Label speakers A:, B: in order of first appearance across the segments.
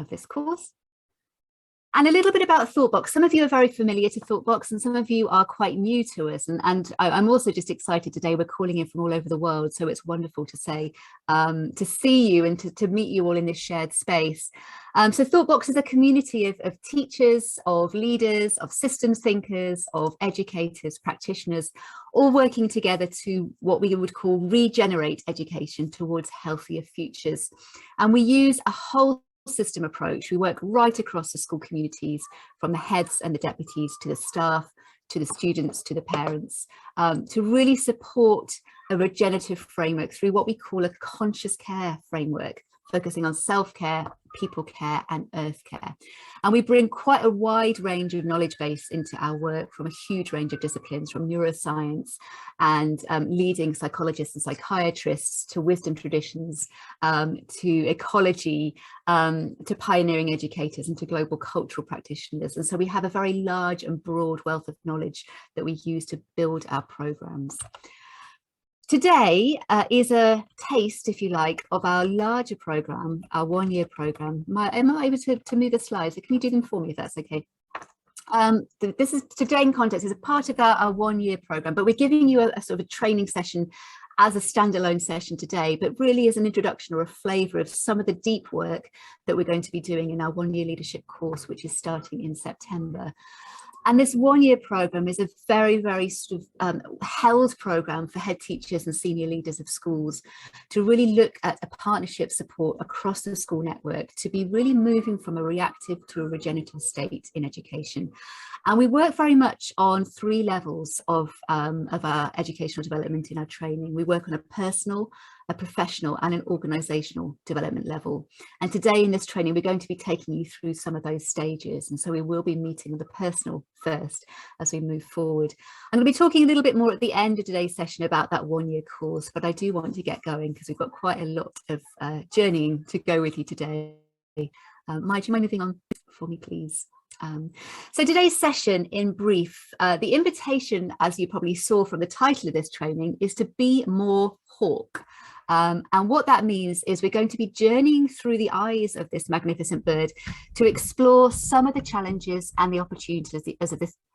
A: of this course. And a little bit about ThoughtBox. Some of you are very familiar to ThoughtBox and some of you are quite new to us. And I'm also just excited today. We're calling in from all over the world. So it's wonderful to to see you and to meet you all in this shared space. So ThoughtBox is a community of teachers, of leaders, of systems thinkers, of educators, practitioners, all working together to what we would call regenerate education towards healthier futures. And we use a whole system approach. We work right across the school communities, from the heads and the deputies to the staff, to the students, to the parents, to really support a regenerative framework through what we call a conscious care framework, focusing on self-care, people care and earth care. And we bring quite a wide range of knowledge base into our work from a huge range of disciplines, from neuroscience and leading psychologists and psychiatrists to wisdom traditions, to ecology, to pioneering educators and to global cultural practitioners. And so we have a very large and broad wealth of knowledge that we use to build our programs. Today is a taste, if you like, of our larger program, our one-year program. Am I able to move the slides? Can you do them for me if that's okay? This is today in context is a part of our one-year program, but we're giving you a sort of a training session as a standalone session today, but really as an introduction or a flavour of some of the deep work that we're going to be doing in our one-year leadership course, which is starting in September. And this one-year programme is a very, very sort of held programme for head teachers and senior leaders of schools to really look at a partnership support across the school network to be really moving from a reactive to a regenerative state in education. And we work very much on three levels of our educational development in our training. We work on a personal, a professional and an organisational development level. And today in this training, we're going to be taking you through some of those stages. And so we will be meeting the personal first as we move forward. I'm going to be talking a little bit more at the end of today's session about that one-year course, but I do want to get going because we've got quite a lot of journeying to go with you today. Mike, do you mind moving on for me, please? So today's session in brief, the invitation, as you probably saw from the title of this training, is to be more hawk. And what that means is we're going to be journeying through the eyes of this magnificent bird to explore some of the challenges and the opportunities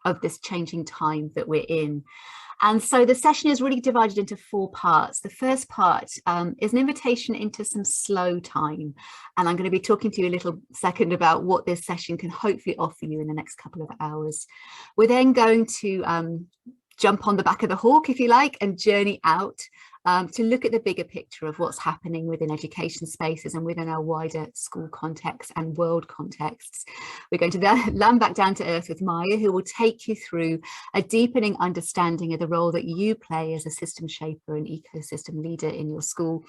A: of this changing time that we're in. And so the session is really divided into four parts. The first part is an invitation into some slow time. And I'm going to be talking to you a little second about what this session can hopefully offer you in the next couple of hours. We're then going to jump on the back of the hawk, if you like, and journey out to look at the bigger picture of what's happening within education spaces and within our wider school context and world contexts. We're going to then land back down to earth with Maya, who will take you through a deepening understanding of the role that you play as a system shaper and ecosystem leader in your school.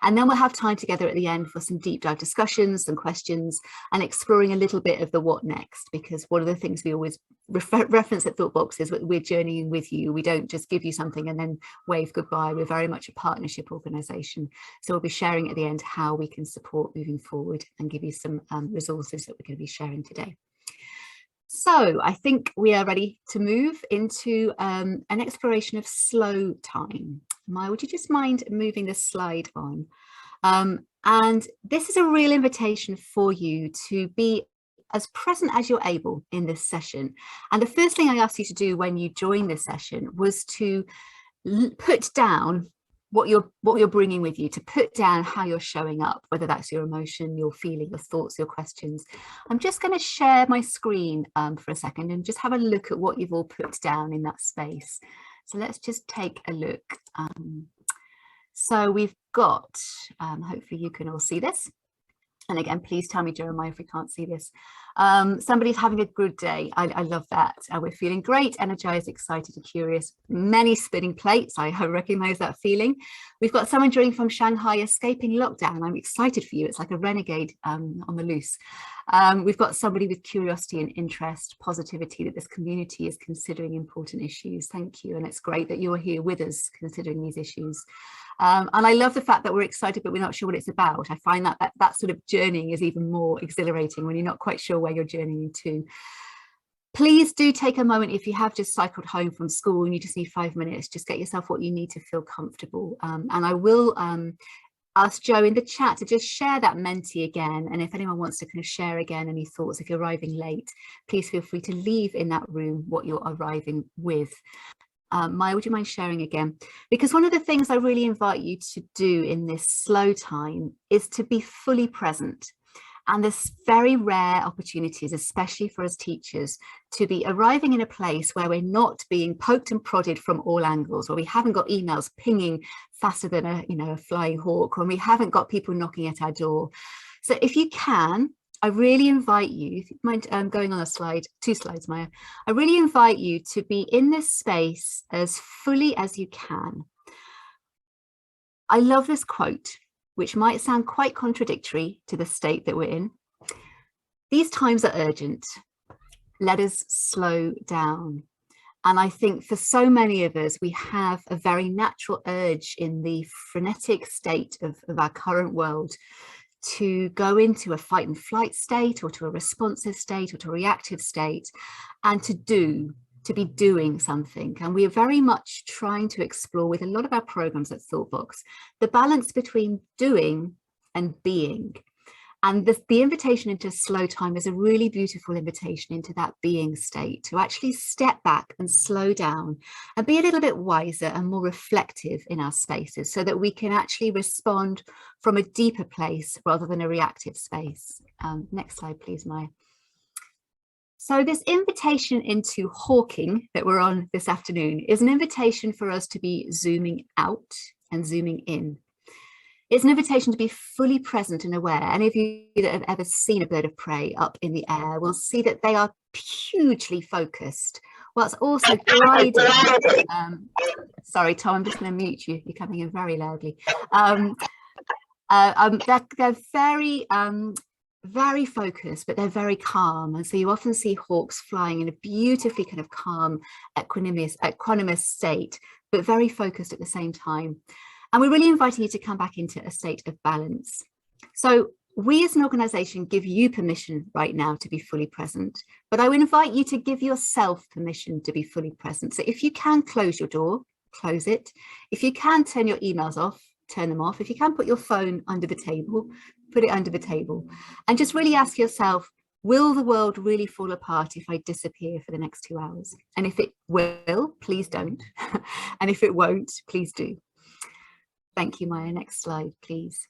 A: And then we'll have time together at the end for some deep dive discussions, some questions, and exploring a little bit of the what next, because one of the things we always reference at ThoughtBox is we're journeying with you. We don't just give you something and then wave goodbye. We're very much a partnership organisation. So we'll be sharing at the end how we can support moving forward and give you some resources that we're going to be sharing today. So I think we are ready to move into an exploration of slow time. Maya, would you just mind moving this slide on? And this is a real invitation for you to be as present as you're able in this session. And the first thing I asked you to do when you joined this session was to put down what you're bringing with you, to put down how you're showing up, whether that's your emotion, your feeling, your thoughts, your questions. I'm just going to share my screen for a second and just have a look at what you've all put down in that space. So let's just take a look. So we've got, hopefully you can all see this. And again, please tell me, Jeremiah, if we can't see this. Somebody's having a good day. I love that. We're feeling great, energized, excited and curious. Many spinning plates. I recognize that feeling. We've got someone joining from Shanghai, escaping lockdown. I'm excited for you. It's like a renegade on the loose. We've got somebody with curiosity and interest, positivity, that this community is considering important issues. Thank you. And it's great that you're here with us considering these issues. And I love the fact that we're excited, but we're not sure what it's about. I find that sort of journeying is even more exhilarating when you're not quite sure where you're journeying to. Please do take a moment, if you have just cycled home from school and you just need 5 minutes, just get yourself what you need to feel comfortable. And I will ask Joe in the chat to just share that Menti again. And if anyone wants to kind of share again any thoughts, if you're arriving late, please feel free to leave in that room what you're arriving with. Maya, would you mind sharing again? Because one of the things I really invite you to do in this slow time is to be fully present. And there's very rare opportunities, especially for us teachers, to be arriving in a place where we're not being poked and prodded from all angles, or we haven't got emails pinging faster than a flying hawk, or we haven't got people knocking at our door. So if you can, I really invite you, if you mind going on a slide, 2 slides, Maya, I really invite you to be in this space as fully as you can. I love this quote, which might sound quite contradictory to the state that we're in. These times are urgent. Let us slow down. And I think for so many of us, we have a very natural urge in the frenetic state of our current world to go into a fight and flight state, or to a responsive state, or to a reactive state, and to be doing something. And we are very much trying to explore with a lot of our programs at Thoughtbox, the balance between doing and being. And the invitation into slow time is a really beautiful invitation into that being state, to actually step back and slow down and be a little bit wiser and more reflective in our spaces, so that we can actually respond from a deeper place rather than a reactive space. Next slide, please, Maya. So this invitation into hawking that we're on this afternoon is an invitation for us to be zooming out and zooming in. It's an invitation to be fully present and aware. Any of you that have ever seen a bird of prey up in the air will see that they are hugely focused, whilst also gliding. Sorry, Tom, I'm just going to mute you. You're coming in very loudly. They're very focused, but they're very calm. And so you often see hawks flying in a beautifully kind of calm, equanimous state, but very focused at the same time. And we're really inviting you to come back into a state of balance. So we as an organisation give you permission right now to be fully present, but I would invite you to give yourself permission to be fully present. So if you can close your door, close it. If you can turn your emails off, turn them off. If you can put your phone under the table, put it under the table. And just really ask yourself, will the world really fall apart if I disappear for the next 2 hours? And if it will, please don't. And if it won't, please do. Thank you, Maya. Next slide, please.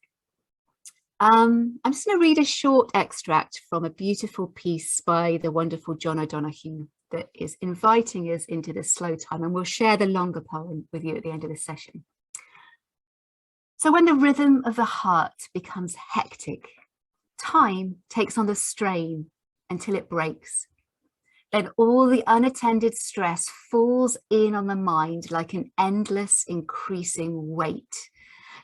A: I'm just going to read a short extract from a beautiful piece by the wonderful John O'Donoghue that is inviting us into this slow time, and we'll share the longer poem with you at the end of the session. So when the rhythm of the heart becomes hectic, time takes on the strain until it breaks. Then all the unattended stress falls in on the mind like an endless increasing weight.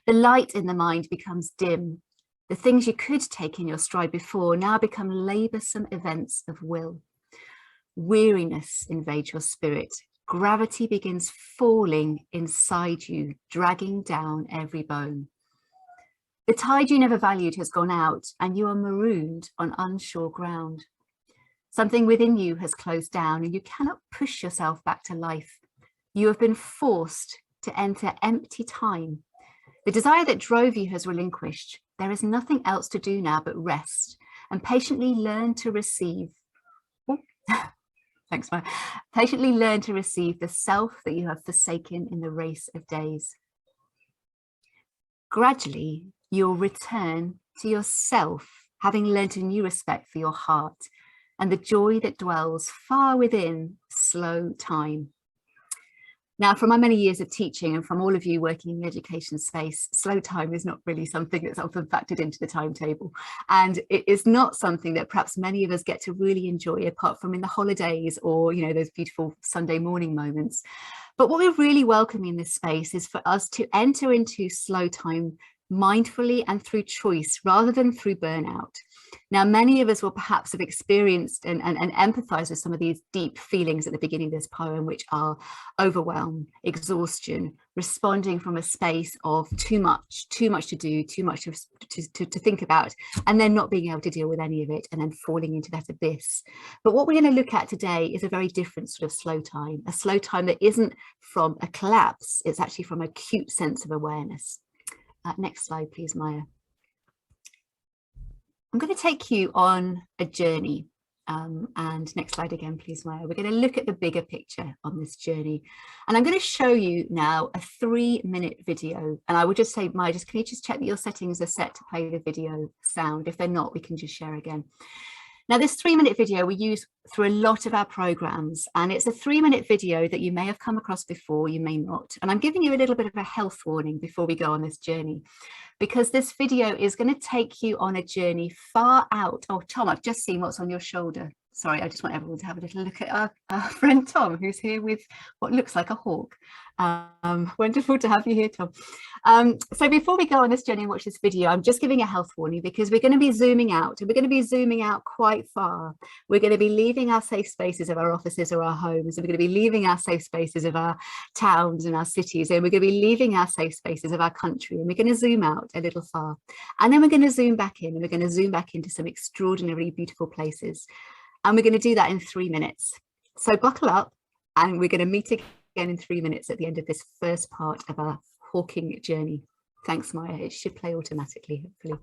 A: The light in the mind becomes dim. The things you could take in your stride before now become laboursome events of will. Weariness invades your spirit. Gravity begins falling inside you, dragging down every bone. The tide you never valued has gone out, and you are marooned on unsure ground. Something within you has closed down, and you cannot push yourself back to life. You have been forced to enter empty time. The desire that drove you has relinquished. There is nothing else to do now but rest and patiently learn to receive. Thanks, Maya. Patiently learn to receive the self that you have forsaken in the race of days. Gradually, you'll return to yourself, having learnt a new respect for your heart and the joy that dwells far within slow time. Now, from my many years of teaching and from all of you working in the education space, slow time is not really something that's often factored into the timetable. And it is not something that perhaps many of us get to really enjoy, apart from in the holidays or, you know, those beautiful Sunday morning moments. But what we're really welcoming in this space is for us to enter into slow time mindfully and through choice rather than through burnout. Now, many of us will perhaps have experienced and empathized with some of these deep feelings at the beginning of this poem, which are overwhelm, exhaustion, responding from a space of too much to do, too much to think about, and then not being able to deal with any of it and then falling into that abyss. But what we're going to look at today is a very different sort of slow time, a slow time that isn't from a collapse, it's actually from an acute sense of awareness. Next slide, please, Maya. I'm going to take you on a journey. And next slide again, please, Maya. We're going to look at the bigger picture on this journey. And I'm going to show you now a 3-minute video. And I would just say, Maya, can you just check that your settings are set to play the video sound? If they're not, we can just share again. Now, this 3-minute video we use through a lot of our programs, and it's a 3-minute video that you may have come across before, you may not. And I'm giving you a little bit of a health warning before we go on this journey, because this video is going to take you on a journey far out. Oh, Tom, I've just seen what's on your shoulder. Sorry, I just want everyone to have a little look at our friend Tom, who's here with what looks like a hawk. Wonderful to have you here, Tom. So before we go on this journey and watch this video, I'm just giving a health warning, because we're going to be zooming out, and we're going to be zooming out quite far. We're going to be leaving our safe spaces of our offices or our homes, and we're going to be leaving our safe spaces of our towns and our cities, and we're going to be leaving our safe spaces of our country, and we're going to zoom out a little far, and then we're going to zoom back in, and we're going to zoom back into some extraordinarily beautiful places. And we're going to do that in 3 minutes. So buckle up, and we're going to meet again in 3 minutes at the end of this first part of our hawking journey. Thanks, Maya. It should play automatically, hopefully.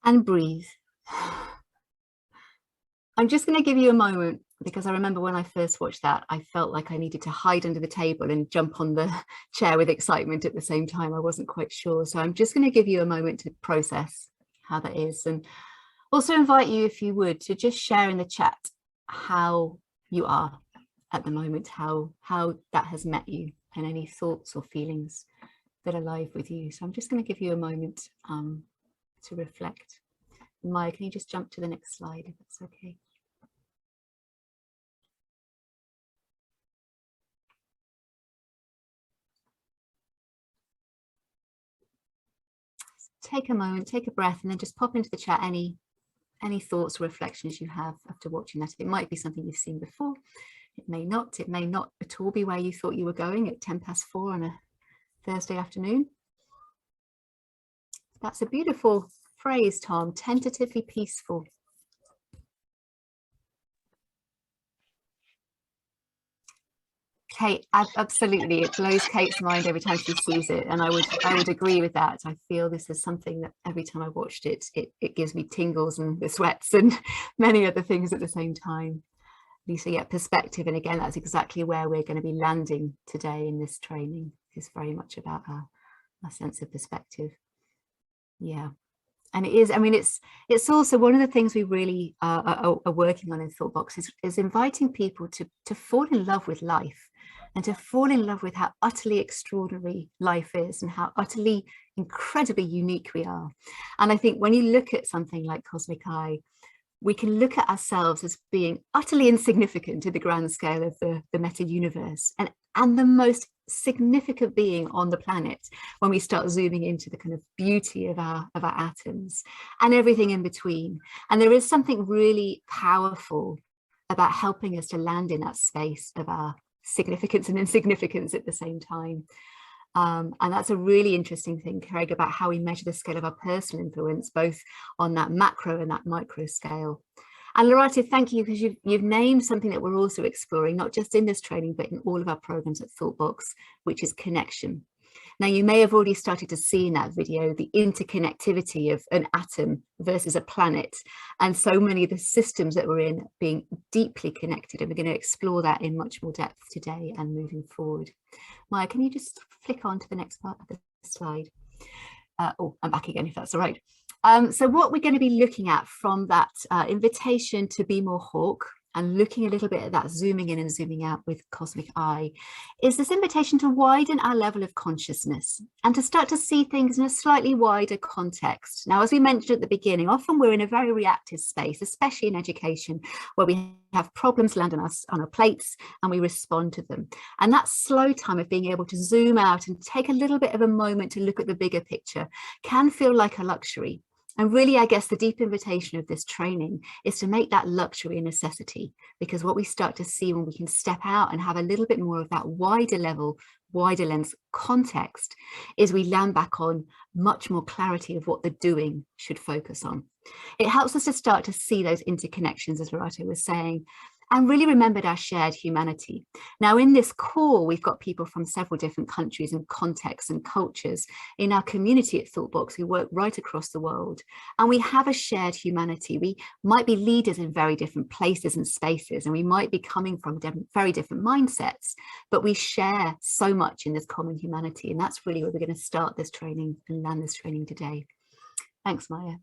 A: And breathe. I'm just going to give you a moment, because I remember when I first watched that, I felt like I needed to hide under the table and jump on the chair with excitement at the same time. I wasn't quite sure. So I'm just going to give you a moment to process how that is, and also invite you, if you would, to just share in the chat how you are at the moment, how that has met you, and any thoughts or feelings that are live with you. So I'm just going to give you a moment to reflect. Maya, can you just jump to the next slide if that's okay? take a moment, take a breath, and then just pop into the chat any thoughts or reflections you have after watching that. It might be something you've seen before. It may not at all be where you thought you were going at 4:10 on a Thursday afternoon. That's a beautiful phrase, Tom, tentatively peaceful. Kate, absolutely, it blows Kate's mind every time she sees it, and I would agree with that. I feel this is something that every time I watched it, it gives me tingles and the sweats and many other things at the same time. Lisa, yeah, perspective, and again, that's exactly where we're going to be landing today in this training. It's very much about our sense of perspective. Yeah. And it is, I mean, it's also one of the things we really are working on in Thoughtbox is inviting people to fall in love with life, and to fall in love with how utterly extraordinary life is and how utterly incredibly unique we are. And I think when you look at something like Cosmic Eye, we can look at ourselves as being utterly insignificant in the grand scale of the meta universe, and the most significant being on the planet when we start zooming into the kind of beauty of our atoms and everything in between. And there is something really powerful about helping us to land in that space of our significance and insignificance at the same time. And that's a really interesting thing, Craig, about how we measure the scale of our personal influence, both on that macro and that micro scale. And Loretta, thank you, because you've named something that we're also exploring, not just in this training, but in all of our programs at Thoughtbox, which is connection. Now, you may have already started to see in that video the interconnectivity of an atom versus a planet, and so many of the systems that we're in being deeply connected. And we're going to explore that in much more depth today and moving forward. Maya, can you just flick on to the next part of the slide? Oh, I'm back again, if that's all right. So what we're going to be looking at from that invitation to be more hawk, and looking a little bit at that zooming in and zooming out with Cosmic Eye, is this invitation to widen our level of consciousness and to start to see things in a slightly wider context. Now, as we mentioned at the beginning, often we're in a very reactive space, especially in education, where we have problems land on us on our plates and we respond to them. And that slow time of being able to zoom out and take a little bit of a moment to look at the bigger picture can feel like a luxury. And really, I guess the deep invitation of this training is to make that luxury a necessity, because what we start to see when we can step out and have a little bit more of that wider level, wider lens context, is we land back on much more clarity of what the doing should focus on. It helps us to start to see those interconnections, as Loretta was saying, and really remembered our shared humanity. Now, in this call, we've got people from several different countries and contexts and cultures in our community at Thoughtbox who work right across the world. And we have a shared humanity. We might be leaders in very different places and spaces, and we might be coming from very different mindsets, but we share so much in this common humanity. And that's really where we're going to start this training and land this training today. Thanks, Maya.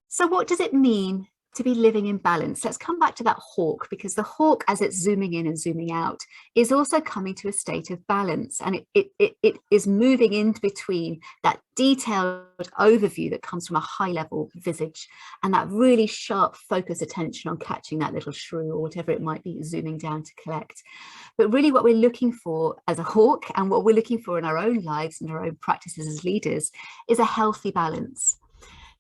A: So what does it mean to be living in balance? Let's come back to that hawk, because the hawk, as it's zooming in and zooming out, is also coming to a state of balance, and it is moving in between that detailed overview that comes from a high level visage and that really sharp focused attention on catching that little shrew or whatever it might be zooming down to collect. But really what we're looking for as a hawk, and what we're looking for in our own lives and our own practices as leaders, is a healthy balance.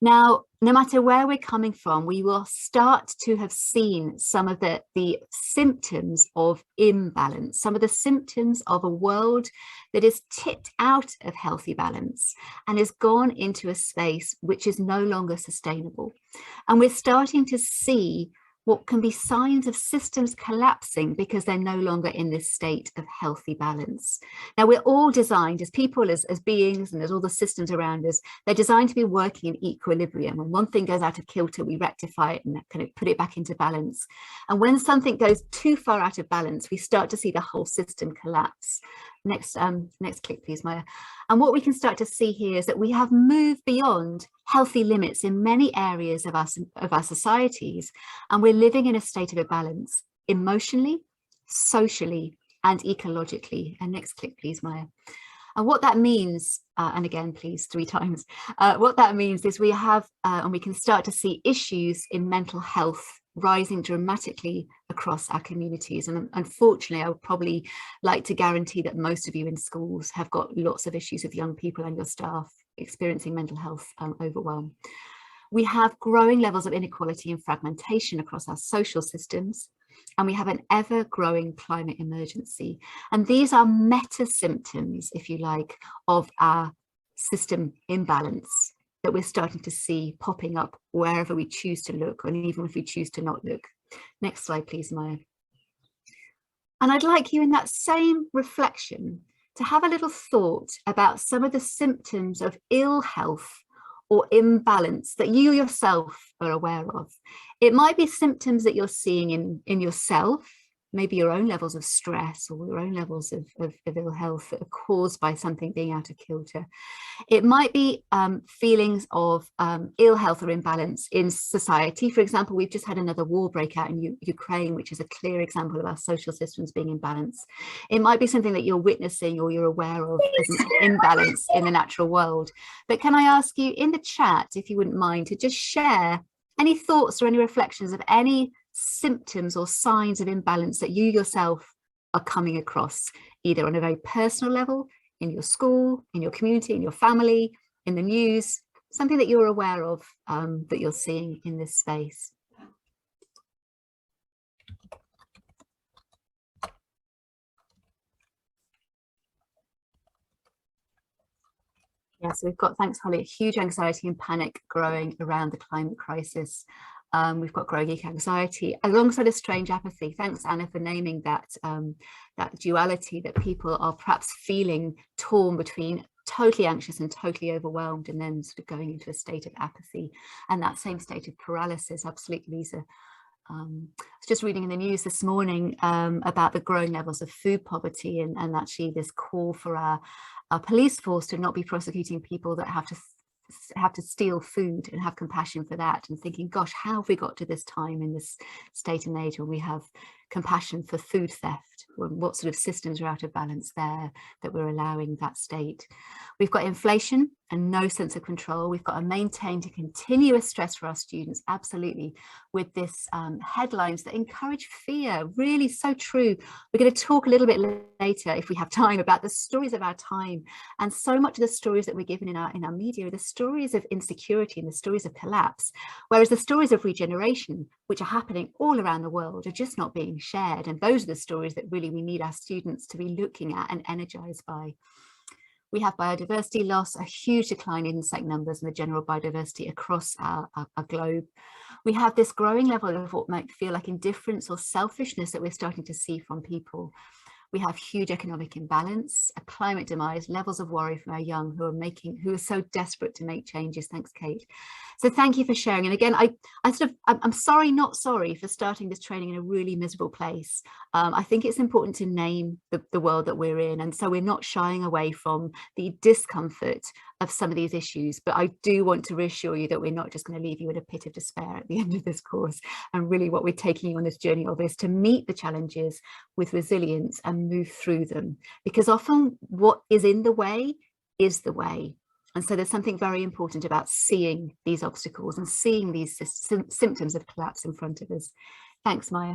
A: Now, no matter where we're coming from, we will start to have seen some of the symptoms of imbalance, some of the symptoms of a world that is tipped out of healthy balance and has gone into a space which is no longer sustainable. And we're starting to see what can be signs of systems collapsing because they're no longer in this state of healthy balance. Now, we're all designed as people, as beings, and there's all the systems around us, they're designed to be working in equilibrium. When one thing goes out of kilter, we rectify it and kind of put it back into balance. And when something goes too far out of balance, we start to see the whole system collapse. Next click, please, Maya. And what we can start to see here is that we have moved beyond healthy limits in many areas of our societies, and we're living in a state of imbalance emotionally, socially, and ecologically. And next click, please, Maya. And what that means, and again, please, 3 times, what that means is we have, and we can start to see issues in mental health rising dramatically across our communities. And unfortunately, I would probably like to guarantee that most of you in schools have got lots of issues with young people and your staff experiencing mental health overwhelm. We have growing levels of inequality and fragmentation across our social systems, and we have an ever-growing climate emergency. And these are meta symptoms, if you like, of our system imbalance that we're starting to see popping up wherever we choose to look, and even if we choose to not look. Next slide, please, Maya. And I'd like you in that same reflection to have a little thought about some of the symptoms of ill health or imbalance that you yourself are aware of. It might be symptoms that you're seeing in yourself, maybe your own levels of stress or your own levels of ill health that are caused by something being out of kilter. It might be feelings of ill health or imbalance in society. For example, we've just had another war break out in Ukraine, which is a clear example of our social systems being imbalanced. It might be something that you're witnessing or you're aware of as an imbalance in the natural world. But can I ask you in the chat, if you wouldn't mind, to just share any thoughts or any reflections of any symptoms or signs of imbalance that you yourself are coming across, either on a very personal level, in your school, in your community, in your family, in the news, something that you're aware of that you're seeing in this space. Yeah, so we've got, thanks Holly, huge anxiety and panic growing around the climate crisis. We've got growing eco-anxiety alongside a strange apathy. Thanks, Anna, for naming that, that duality that people are perhaps feeling torn between totally anxious and totally overwhelmed, and then sort of going into a state of apathy and that same state of paralysis. Absolutely, Lisa. I was just reading in the news this morning about the growing levels of food poverty and actually this call for our police force to not be prosecuting people that have to steal food and have compassion for that, and thinking, gosh, how have we got to this time in this state and age when we have compassion for food theft? What sort of systems are out of balance there that we're allowing that state? We've got inflation and no sense of control. We've got to maintain continuous stress for our students, absolutely, with this headlines that encourage fear. Really so true. We're going to talk a little bit later, if we have time, about the stories of our time, and so much of the stories that we're given in our media are the stories of insecurity and the stories of collapse, whereas the stories of regeneration, which are happening all around the world, are just not being shared. And those are the stories that really we need our students to be looking at and energized by. We have biodiversity loss, a huge decline in insect numbers and the general biodiversity across our globe. We have this growing level of what might feel like indifference or selfishness that we're starting to see from people. We have huge economic imbalance, a climate demise, levels of worry from our young who are so desperate to make changes. Thanks, Kate. So thank you for sharing. And again, I'm sorry, not sorry for starting this training in a really miserable place. I think it's important to name the world that we're in. And so we're not shying away from the discomfort of some of these issues. But I do want to reassure you that we're not just going to leave you in a pit of despair at the end of this course. And really what we're taking you on this journey of is to meet the challenges with resilience and move through them. Because often what is in the way is the way. And so there's something very important about seeing these obstacles and seeing these symptoms of collapse in front of us. Thanks, Maya.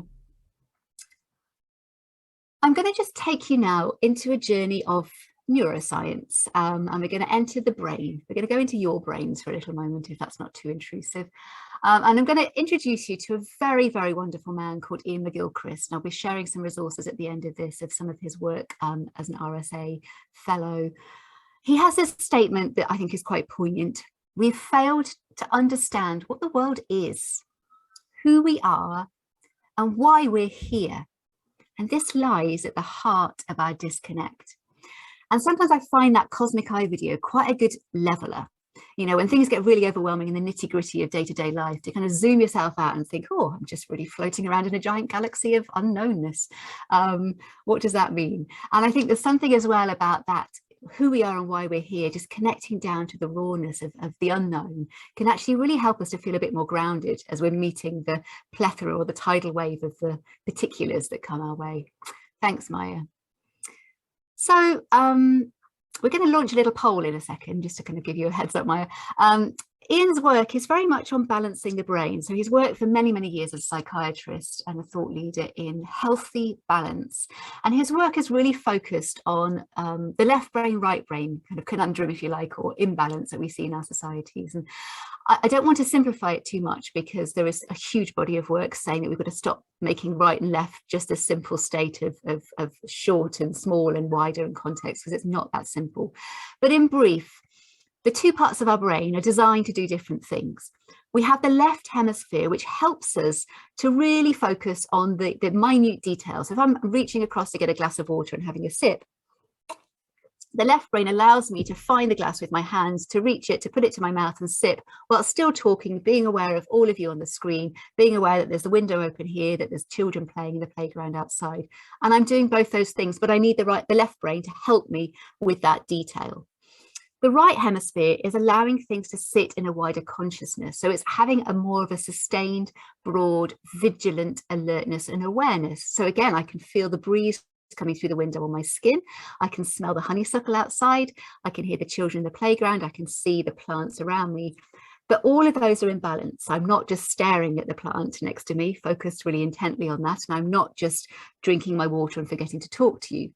A: I'm going to just take you now into a journey of neuroscience, and we're going to enter the brain. We're going to go into your brains for a little moment, if that's not too intrusive. And I'm going to introduce you to a very, very wonderful man called Ian McGilchrist. And I'll be sharing some resources at the end of this of some of his work as an RSA fellow. He has this statement that I think is quite poignant. We've failed to understand what the world is, who we are, and why we're here. And this lies at the heart of our disconnect. And sometimes I find that cosmic eye video quite a good leveler. You know, when things get really overwhelming in the nitty gritty of day-to-day life, to kind of zoom yourself out and think, oh, I'm just really floating around in a giant galaxy of unknownness. What does that mean? And I think there's something as well about that, who we are and why we're here, just connecting down to the rawness of the unknown can actually really help us to feel a bit more grounded as we're meeting the plethora or the tidal wave of the particulars that come our way. Thanks, Maya. So we're going to launch a little poll in a second, just to kind of give you a heads up, Maya. Ian's work is very much on balancing the brain. So he's worked for many, many years as a psychiatrist and a thought leader in healthy balance. And his work is really focused on the left brain, right brain kind of conundrum, if you like, or imbalance that we see in our societies. And I don't want to simplify it too much, because there is a huge body of work saying that we've got to stop making right and left just a simple state of short and small and wider in context, because it's not that simple. But in brief, the two parts of our brain are designed to do different things. We have the left hemisphere, which helps us to really focus on the minute details. If I'm reaching across to get a glass of water and having a sip, the left brain allows me to find the glass with my hands, to reach it, to put it to my mouth and sip, while still talking, being aware of all of you on the screen, being aware that there's the window open here, that there's children playing in the playground outside. And I'm doing both those things, but I need the left brain to help me with that detail. The right hemisphere is allowing things to sit in a wider consciousness. So it's having a more of a sustained, broad, vigilant alertness and awareness. So again, I can feel the breeze coming through the window on my skin. I can smell the honeysuckle outside. I can hear the children in the playground. I can see the plants around me. But all of those are in balance. I'm not just staring at the plant next to me, focused really intently on that. And I'm not just drinking my water and forgetting to talk to you.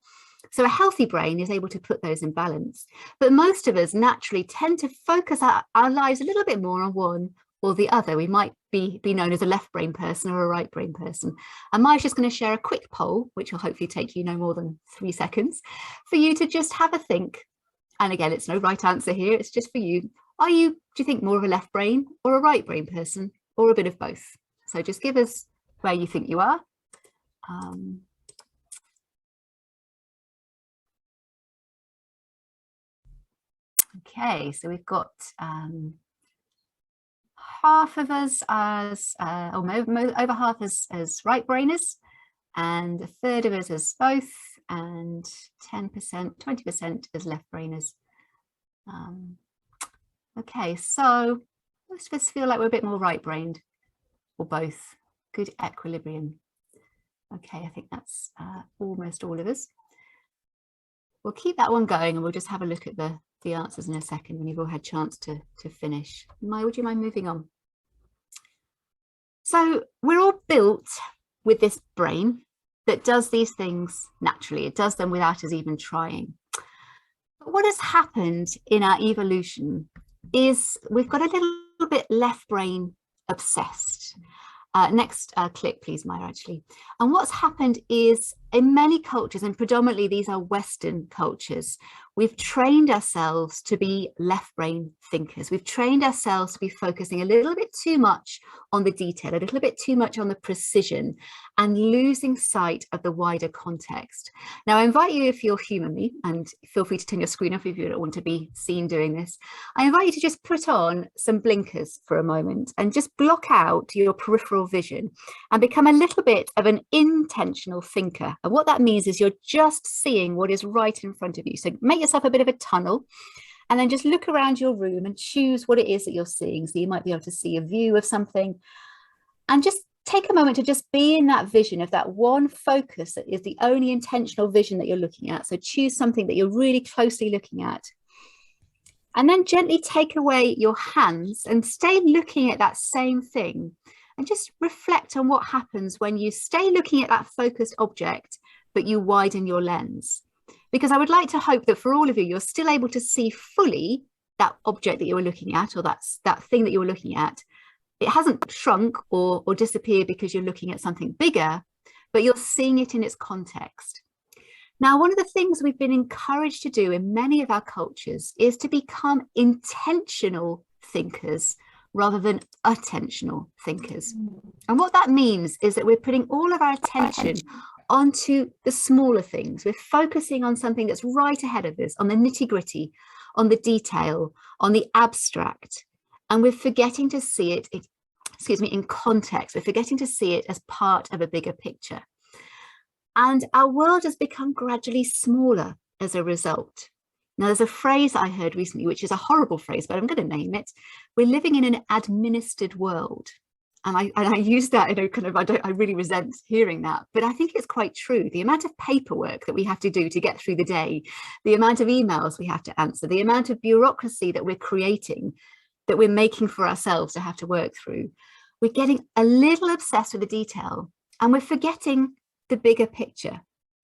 A: So a healthy brain is able to put those in balance. But most of us naturally tend to focus our lives a little bit more on one or the other. We might be known as a left brain person or a right brain person. And Maya's just going to share a quick poll, which will hopefully take you no more than 3 seconds, for you to just have a think. And again, it's no right answer here. It's just for you. Do you think more of a left brain or a right brain person, or a bit of both? So just give us where you think you are. Okay, so we've got half of us as, over half as right brainers, and a third of us as both, and 10%, 20% as left brainers. Okay, so most of us feel like we're a bit more right brained, or both. Good equilibrium. Okay, I think that's almost all of us. We'll keep that one going, and we'll just have a look at the answers in a second when you've all had a chance to finish. Maya, would you mind moving on? So we're all built with this brain that does these things naturally. It does them without us even trying. But what has happened in our evolution is we've got a little bit left brain obsessed. Next click, please, Maya, actually. And what's happened is in many cultures, and predominantly these are Western cultures, we've trained ourselves to be left brain thinkers. We've trained ourselves to be focusing a little bit too much on the detail, a little bit too much on the precision, and losing sight of the wider context. Now, I invite you, if you'll humour me, and feel free to turn your screen off if you don't want to be seen doing this, I invite you to just put on some blinkers for a moment and just block out your peripheral vision and become a little bit of an intentional thinker. And what that means is you're just seeing what is right in front of you. So make yourself a bit of a tunnel, and then just look around your room and choose what it is that you're seeing. So you might be able to see a view of something, and just take a moment to just be in that vision of that one focus that is the only intentional vision that you're looking at. So choose something that you're really closely looking at, and then gently take away your hands and stay looking at that same thing, and just reflect on what happens when you stay looking at that focused object, but you widen your lens. Because I would like to hope that for all of you, you're still able to see fully that object that you were looking at, or that thing that you were looking at. It hasn't shrunk or disappeared because you're looking at something bigger, but you're seeing it in its context. Now, one of the things we've been encouraged to do in many of our cultures is to become intentional thinkers rather than attentional thinkers. And what that means is that we're putting all of our attention onto the smaller things. We're focusing on something that's right ahead of us, on the nitty-gritty, on the detail, on the abstract. And we're forgetting to see it, in context. We're forgetting to see it as part of a bigger picture. And our world has become gradually smaller as a result. Now, there's a phrase I heard recently, which is a horrible phrase, but I'm going to name it. We're living in an administered world. And I use that in a kind of, I really resent hearing that, but I think it's quite true. The amount of paperwork that we have to do to get through the day, the amount of emails we have to answer, the amount of bureaucracy that we're creating, that we're making for ourselves to have to work through, we're getting a little obsessed with the detail and we're forgetting the bigger picture.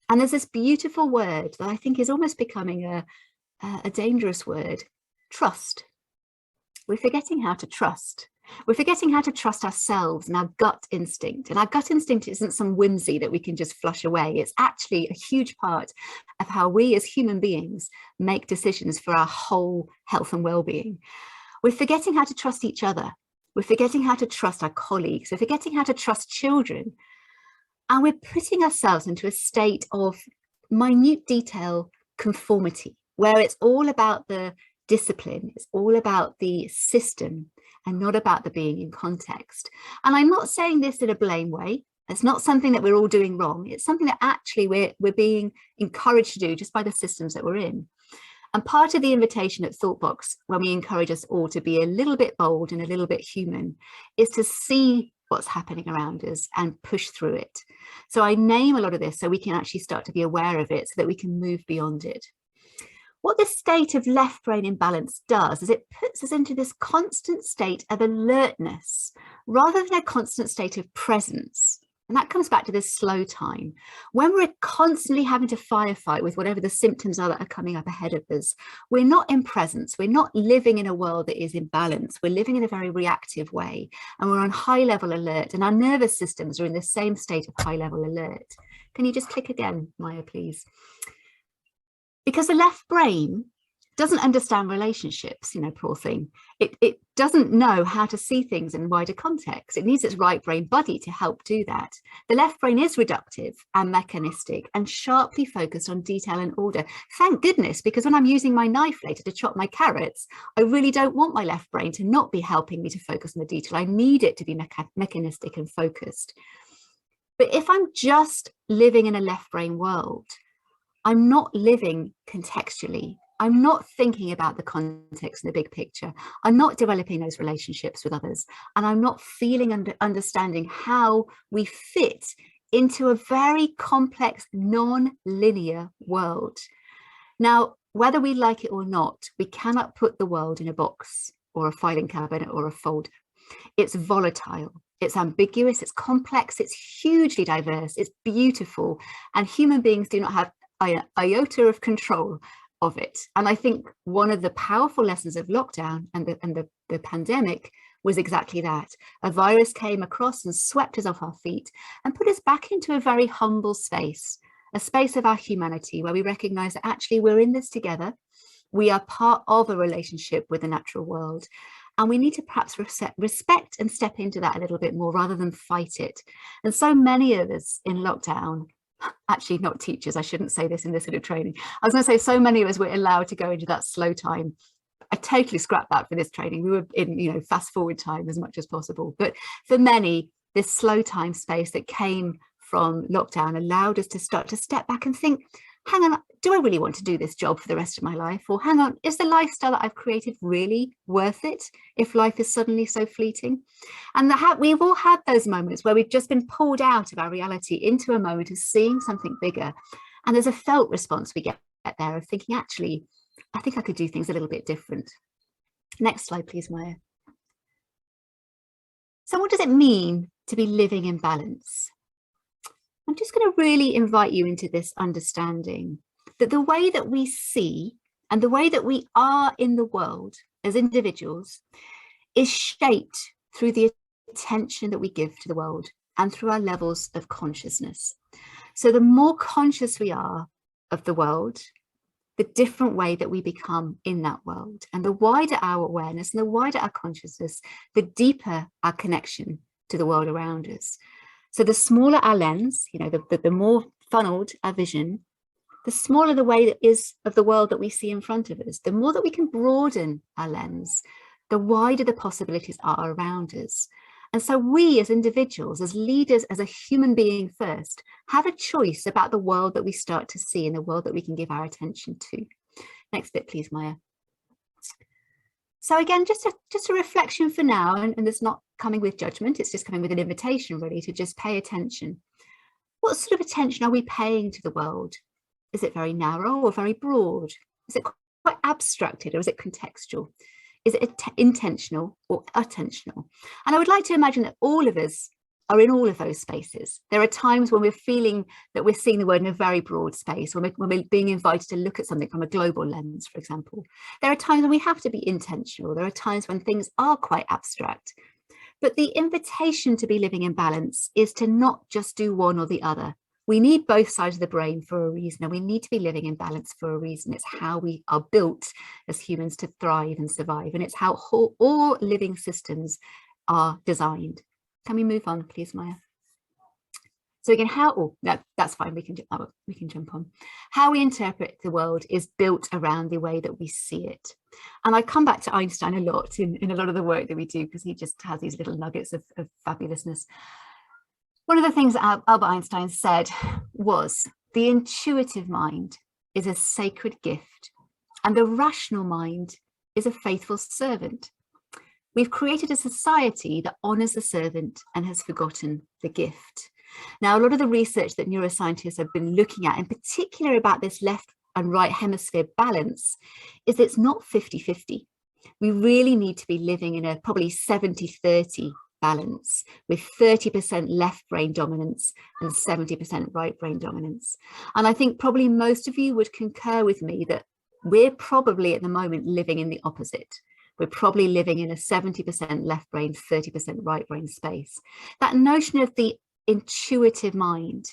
A: And there's this beautiful word that I think is almost becoming a dangerous word: trust. We're forgetting how to trust. We're forgetting how to trust ourselves and our gut instinct. And our gut instinct isn't some whimsy that we can just flush away. It's actually a huge part of how we as human beings make decisions for our whole health and well-being. We're forgetting how to trust each other. We're forgetting how to trust our colleagues. We're forgetting how to trust children. And we're putting ourselves into a state of minute detail conformity, where it's all about the discipline, it's all about the system, and not about the being in context. And I'm not saying this in a blame way. It's not something that we're all doing wrong. It's something that actually we're being encouraged to do just by the systems that we're in. And part of the invitation at Thoughtbox, when we encourage us all to be a little bit bold and a little bit human, is to see what's happening around us and push through it. So I name a lot of this so we can actually start to be aware of it so that we can move beyond it. What this state of left brain imbalance does is it puts us into this constant state of alertness rather than a constant state of presence. And that comes back to this slow time. When we're constantly having to firefight with whatever the symptoms are that are coming up ahead of us, we're not in presence. We're not living in a world that is in balance. We're living in a very reactive way, and we're on high level alert, and our nervous systems are in the same state of high level alert. Can you just click again, Maya, please? Because the left brain doesn't understand relationships, you know, poor thing. It doesn't know how to see things in wider context. It needs its right brain buddy to help do that. The left brain is reductive and mechanistic and sharply focused on detail and order. Thank goodness, because when I'm using my knife later to chop my carrots, I really don't want my left brain to not be helping me to focus on the detail. I need it to be mechanistic and focused. But if I'm just living in a left brain world, I'm not living contextually. I'm not thinking about the context and the big picture. I'm not developing those relationships with others. And I'm not feeling and understanding how we fit into a very complex, non-linear world. Now, whether we like it or not, we cannot put the world in a box or a filing cabinet or a folder. It's volatile. It's ambiguous. It's complex. It's hugely diverse. It's beautiful. And human beings do not have an iota of control of it. And I think one of the powerful lessons of lockdown and the pandemic was exactly that. A virus came across and swept us off our feet and put us back into a very humble space, a space of our humanity where we recognize that actually we're in this together. We are part of a relationship with the natural world. And we need to perhaps respect and step into that a little bit more rather than fight it. And so many of us in lockdown, actually not teachers, I shouldn't say this in this sort of training. I was going to say so many of us were allowed to go into that slow time. I totally scrapped that for this training. We were in, you know, fast forward time as much as possible. But for many, this slow time space that came from lockdown allowed us to start to step back and think, hang on, do I really want to do this job for the rest of my life? Or hang on, is the lifestyle that I've created really worth it if life is suddenly so fleeting? And we've all had those moments where we've just been pulled out of our reality into a moment of seeing something bigger. And there's a felt response we get there of thinking, actually, I think I could do things a little bit different. Next slide, please, Maya. So what does it mean to be living in balance? I'm just going to really invite you into this understanding that the way that we see and the way that we are in the world as individuals is shaped through the attention that we give to the world and through our levels of consciousness. So the more conscious we are of the world, the different way that we become in that world. And the wider our awareness and the wider our consciousness, the deeper our connection to the world around us. So the smaller our lens, you know, the more funneled our vision, the smaller the way that is of the world that we see in front of us. The more that we can broaden our lens, the wider the possibilities are around us. And so we as individuals, as leaders, as a human being first, have a choice about the world that we start to see and the world that we can give our attention to. Next bit, please, Maya. So again, just a reflection for now, and it's not coming with judgment, it's just coming with an invitation really to just pay attention. What sort of attention are we paying to the world? Is it very narrow or very broad? Is it quite abstracted or is it contextual? Is it intentional or attentional? And I would like to imagine that all of us are in all of those spaces. There are times when we're feeling that we're seeing the world in a very broad space, when we're being invited to look at something from a global lens, for example. There are times when we have to be intentional. There are times when things are quite abstract. But the invitation to be living in balance is to not just do one or the other. We need both sides of the brain for a reason, and we need to be living in balance for a reason. It's how we are built as humans to thrive and survive, and it's how all living systems are designed. Can we move on, please, Maya? So again, that's fine, we can jump on. How we interpret the world is built around the way that we see it. And I come back to Einstein a lot in a lot of the work that we do, because he just has these little nuggets of fabulousness. One of the things that Albert Einstein said was, the intuitive mind is a sacred gift, and the rational mind is a faithful servant. We've created a society that honors the servant and has forgotten the gift. Now, a lot of the research that neuroscientists have been looking at, in particular about this left and right hemisphere balance, is it's not 50-50. We really need to be living in a probably 70-30 balance, with 30% left brain dominance and 70% right brain dominance. And I think probably most of you would concur with me that we're probably at the moment living in the opposite. We're probably living in a 70% left brain, 30% right brain space. That notion of the intuitive mind,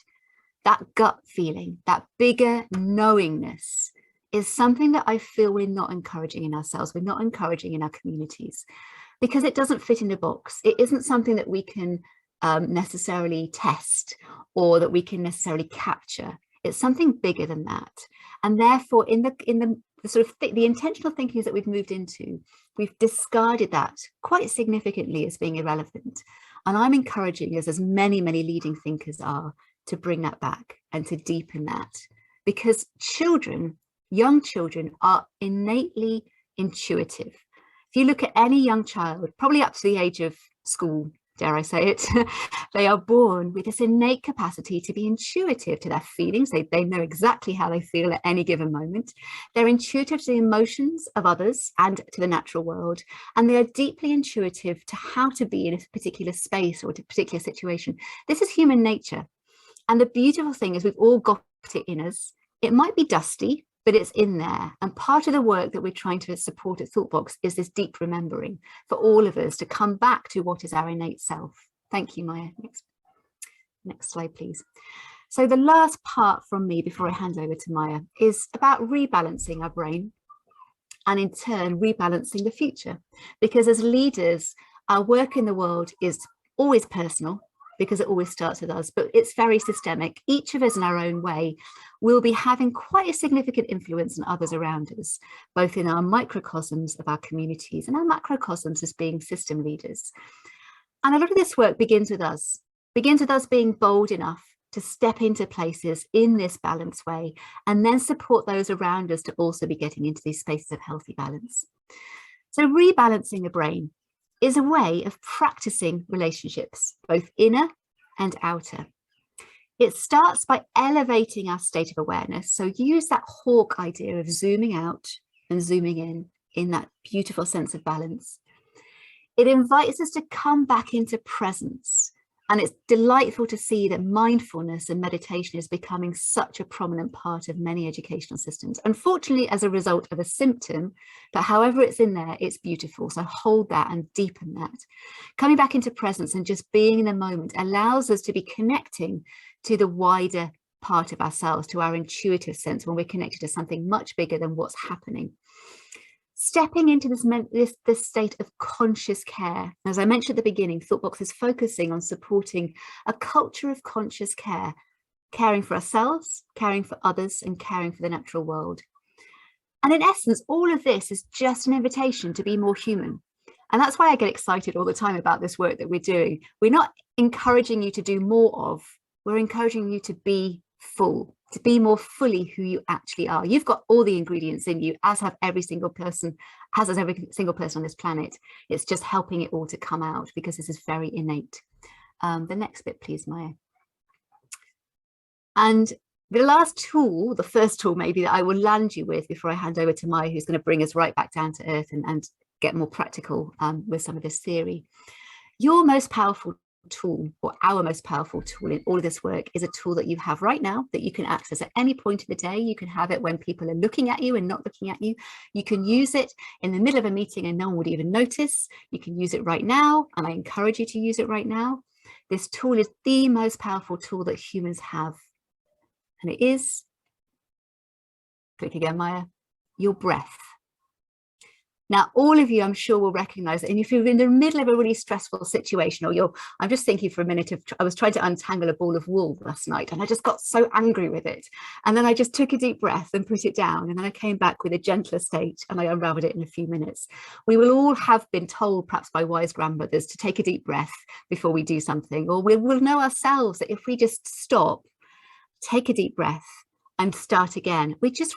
A: that gut feeling, that bigger knowingness, is something that I feel we're not encouraging in ourselves. We're not encouraging in our communities, because it doesn't fit in a box. It isn't something that we can necessarily test, or that we can necessarily capture. It's something bigger than that. And therefore, in the sort of the intentional thinking that we've moved into, we've discarded that quite significantly as being irrelevant. And I'm encouraging us, as many leading thinkers are, to bring that back and to deepen that, because young children are innately intuitive. If you look at any young child, probably up to the age of school, dare I say it, they are born with this innate capacity to be intuitive to their feelings. They know exactly how they feel at any given moment. They're intuitive to the emotions of others and to the natural world. And they are deeply intuitive to how to be in a particular space or a particular situation. This is human nature. And the beautiful thing is, we've all got it in us. It might be dusty, but it's in there. And part of the work that we're trying to support at Thoughtbox is this deep remembering for all of us to come back to what is our innate self. Thank you, Maya. Next slide, please. So the last part from me before I hand over to Maya is about rebalancing our brain, and in turn rebalancing the future. Because as leaders, our work in the world is always personal, because it always starts with us, but it's very systemic. Each of us in our own way will be having quite a significant influence on others around us, both in our microcosms of our communities and our macrocosms as being system leaders. And a lot of this work begins with us being bold enough to step into places in this balanced way, and then support those around us to also be getting into these spaces of healthy balance. So rebalancing the brain is a way of practicing relationships, both inner and outer. It starts by elevating our state of awareness. So use that hawk idea of zooming out and zooming in that beautiful sense of balance. It invites us to come back into presence. And it's delightful to see that mindfulness and meditation is becoming such a prominent part of many educational systems. Unfortunately, as a result of a symptom, but however it's in there, it's beautiful. So hold that and deepen that. Coming back into presence and just being in the moment allows us to be connecting to the wider part of ourselves, to our intuitive sense, when we're connected to something much bigger than what's happening. Stepping into this state of conscious care. As I mentioned at the beginning, Thoughtbox is focusing on supporting a culture of conscious care, caring for ourselves, caring for others, and caring for the natural world. And in essence, all of this is just an invitation to be more human. And that's why I get excited all the time about this work that we're doing. We're not encouraging you to do more of, we're encouraging you to be full, to be more fully who you actually are. You've got all the ingredients in you, as have every single person, as has every single person on this planet. It's just helping it all to come out, because this is very innate. The next bit, please, Maya. And the last tool, the first tool maybe, that I will land you with before I hand over to Maya, who's going to bring us right back down to earth and get more practical with some of this theory. Your most powerful tool, or our most powerful tool in all of this work, is a tool that you have right now that you can access at any point of the day. You can have it when people are looking at you and not looking at you. You can use it in the middle of a meeting and no one would even notice. You can use it right now, and I encourage you to use it right now. This tool is the most powerful tool that humans have, and it is, click again, Maya, your breath. Now, all of you, I'm sure, will recognize that. And if you're in the middle of a really stressful situation, or I'm just thinking for a minute of, I was trying to untangle a ball of wool last night and I just got so angry with it. And then I just took a deep breath and put it down. And then I came back with a gentler state and I unraveled it in a few minutes. We will all have been told, perhaps by wise grandmothers, to take a deep breath before we do something, or we'll know ourselves that if we just stop, take a deep breath and start again, we just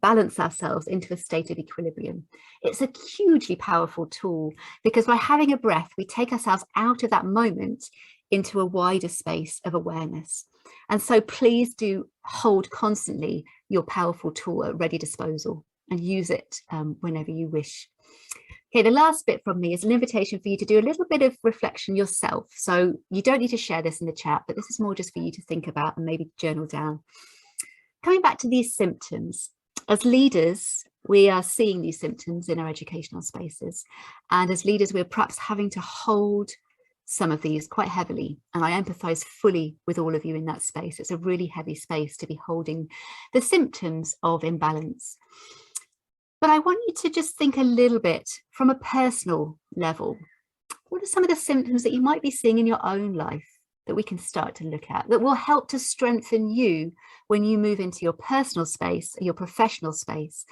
A: balance ourselves into a state of equilibrium. It's a hugely powerful tool because by having a breath, we take ourselves out of that moment into a wider space of awareness. And so please do hold constantly your powerful tool at ready disposal and use it whenever you wish. Okay, the last bit from me is an invitation for you to do a little bit of reflection yourself. So you don't need to share this in the chat, but this is more just for you to think about and maybe journal down. Coming back to these symptoms, as leaders, we are seeing these symptoms in our educational spaces. And as leaders, we're perhaps having to hold some of these quite heavily. And I empathize fully with all of you in that space. It's a really heavy space to be holding the symptoms of imbalance. But I want you to just think a little bit from a personal level. What are some of the symptoms that you might be seeing in your own life that we can start to look at that will help to strengthen you when you move into your personal space, your professional space,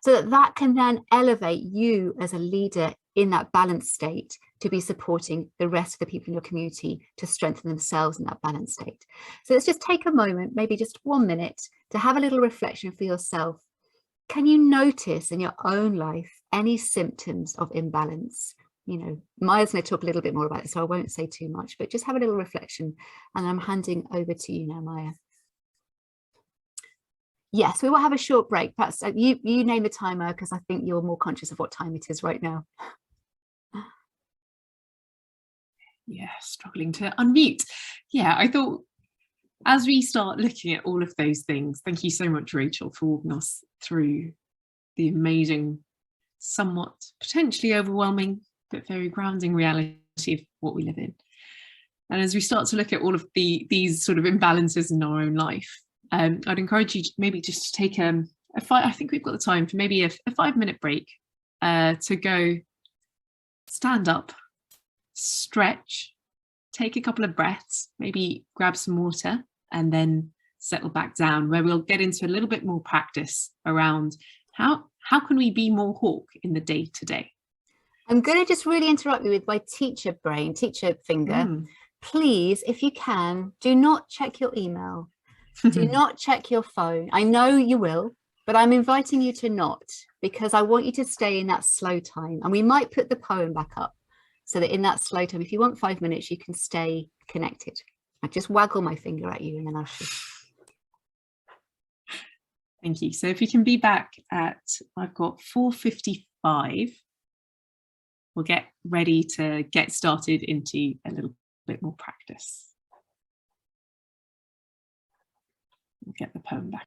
A: so that that can then elevate you as a leader in that balanced state to be supporting the rest of the people in your community to strengthen themselves in that balanced state. So let's just take a moment, maybe just 1 minute, to have a little reflection for yourself. Can you notice in your own life any symptoms of imbalance? You know, Maya's going to talk a little bit more about it, so I won't say too much, but just have a little reflection. And I'm handing over to you now, Maya. Yes, we will have a short break. Perhaps you name the timer, because I think you're more conscious of what time it is right now.
B: Yeah, struggling to unmute. Yeah, I thought as we start looking at all of those things, thank you so much, Rachel, for walking us through the amazing, somewhat potentially overwhelming, but very grounding reality of what we live in. And as we start to look at all of these sort of imbalances in our own life, I'd encourage you maybe just to take I think we've got the time for maybe a 5-minute break to go stand up, stretch, take a couple of breaths, maybe grab some water, and then settle back down, where we'll get into a little bit more practice around how can we be more hawk in the day to day.
A: I'm going to just really interrupt you with my teacher brain, teacher finger. Please, if you can, do not check your email. Do not check your phone. I know you will, but I'm inviting you to not, because I want you to stay in that slow time. And we might put the poem back up so that in that slow time, if you want 5 minutes, you can stay connected. I just waggle my finger at you and then I'll shift.
B: Thank you. So if you can be back at, I've got 4:55, we'll get ready to get started into a little bit more practice. We'll get the poem back.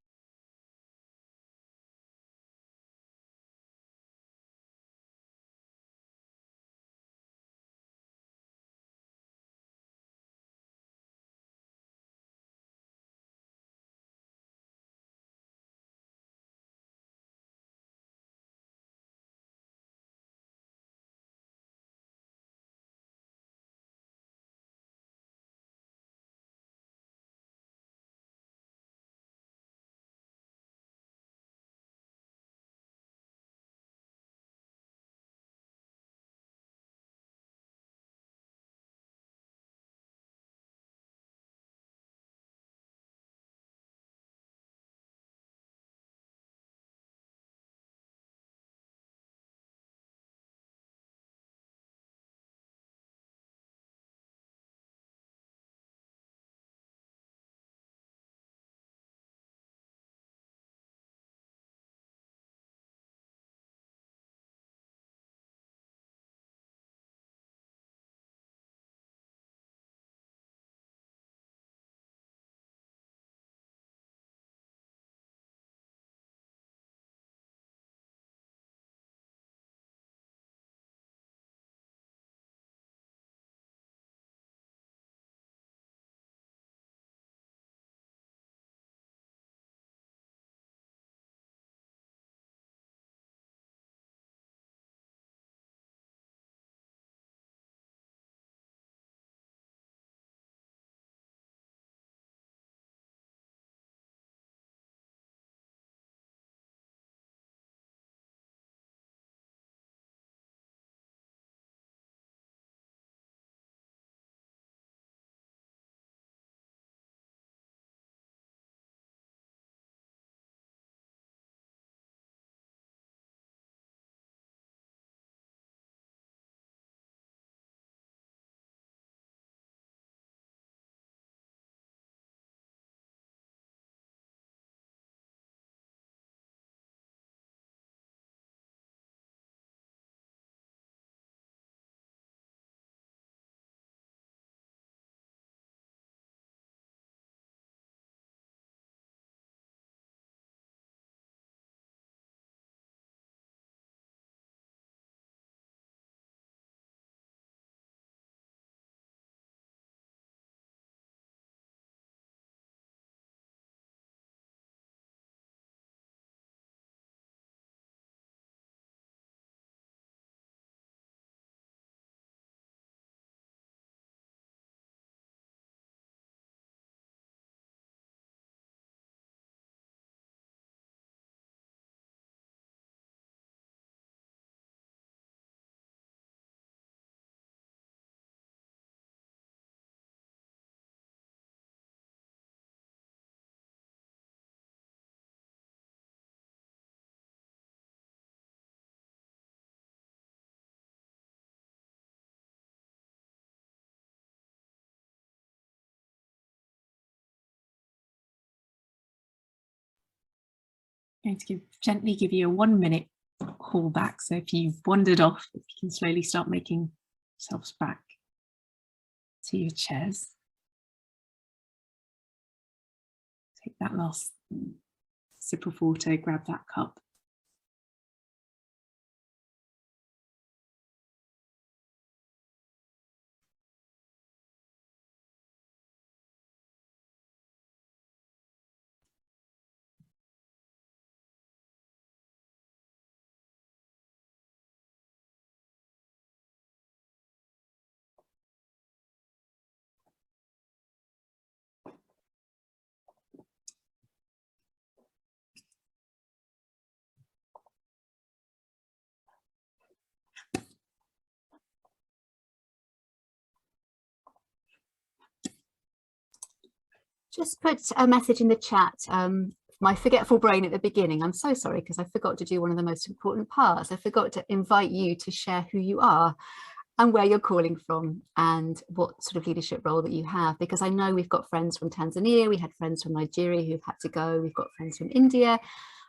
B: going to gently give you a 1 minute call back. So if you've wandered off, you can slowly start making yourselves back to your chairs. Take that last sip of water, grab that cup.
A: Just put a message in the chat. My forgetful brain at the beginning. I'm so sorry because I forgot to do one of the most important parts. I forgot to invite you to share who you are and where you're calling from and what sort of leadership role that you have, because I know we've got friends from Tanzania, we had friends from Nigeria who've had to go, we've got friends from India,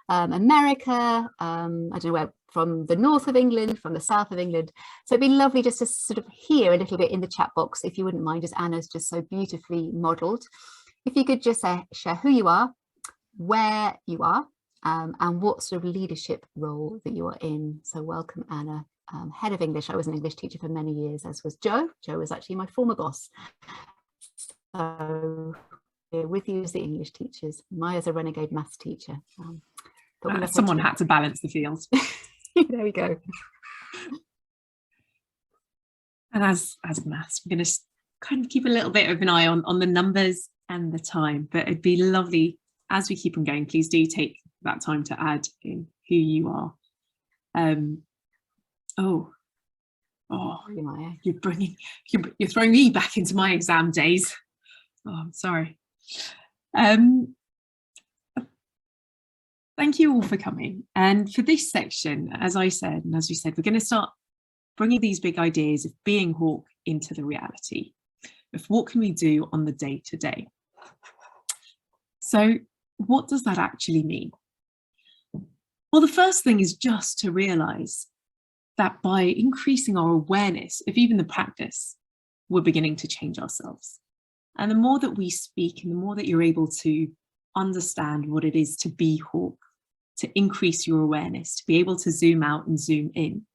A: America, I don't know where, from the north of England, from the south of England. So it'd be lovely just to sort of hear a little bit in the chat box, if you wouldn't mind, as Anna's just so beautifully modelled. If you could just share who you are, where you are, and what sort of leadership role that you are in. So welcome, Anna. Head of English. I was an English teacher for many years, as was Joe. Joe was actually my former boss. So we're with you as the English teachers. Maya's a renegade maths teacher.
B: But someone had to balance the field.
A: There we go.
B: And as maths, we're going to kind of keep a little bit of an eye on the numbers and the time, but it'd be lovely as we keep on going, please do take that time to add in who you are. You're throwing me back into my exam days. Oh, I'm sorry. Thank you all for coming. And for this section, as I said, and as we said, we're going to start bringing these big ideas of being Hawk into the reality of what can we do on the day-to-day. So what does that actually mean? Well, the first thing is just to realise that by increasing our awareness of even the practice, we're beginning to change ourselves. And the more that we speak and the more that you're able to understand what it is to be Hawk, to increase your awareness, to be able to zoom out and zoom in,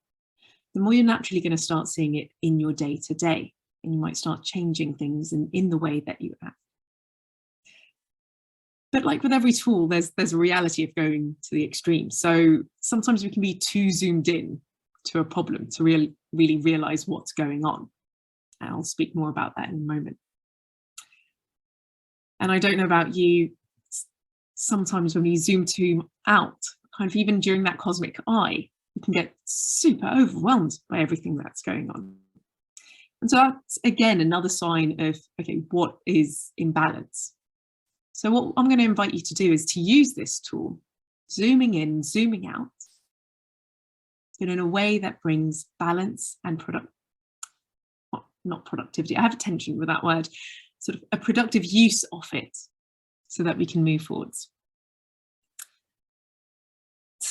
B: the more you're naturally going to start seeing it in your day-to-day, and you might start changing things in the way that you act. But like with every tool, there's a reality of going to the extreme. So sometimes we can be too zoomed in to a problem to really realize what's going on. And I'll speak more about that in a moment. And I don't know about you, sometimes when we zoom too out, kind of even during that cosmic eye, we can get super overwhelmed by everything that's going on. And so that's, again, another sign of, okay, what is imbalance? So what I'm going to invite you to do is to use this tool, zooming in, zooming out, but in a way that brings balance and not productivity. I have a tension with that word, sort of a productive use of it so that we can move forwards.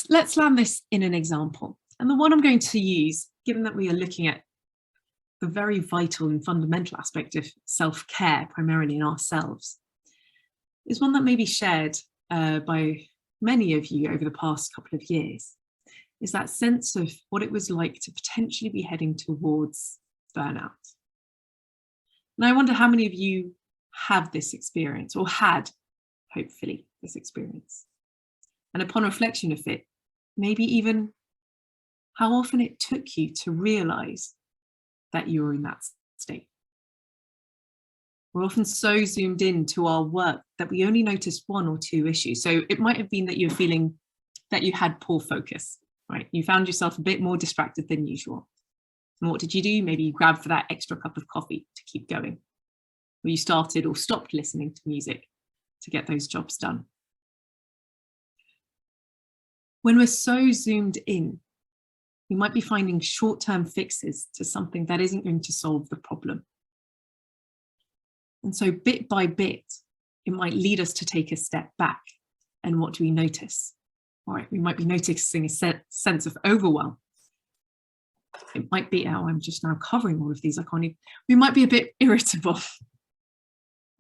B: Let's land this in an example. And the one I'm going to use, given that we are looking at the very vital and fundamental aspect of self-care, primarily in ourselves, is one that may be shared by many of you over the past couple of years, is that sense of what it was like to potentially be heading towards burnout. And I wonder how many of you have this experience, or had, hopefully, this experience. And upon reflection of it, maybe even how often it took you to realise that you were in that state. We're often so zoomed in to our work that we only notice one or two issues. So it might have been that you're feeling that you had poor focus, right? You found yourself a bit more distracted than usual. And what did you do? Maybe you grabbed for that extra cup of coffee to keep going. Or you started or stopped listening to music to get those jobs done. When we're so zoomed in, we might be finding short-term fixes to something that isn't going to solve the problem. And so bit by bit, it might lead us to take a step back. And what do we notice? All right, we might be noticing a sense of overwhelm. It might be, oh, I'm just now covering all of these. I can't even, we might be a bit irritable.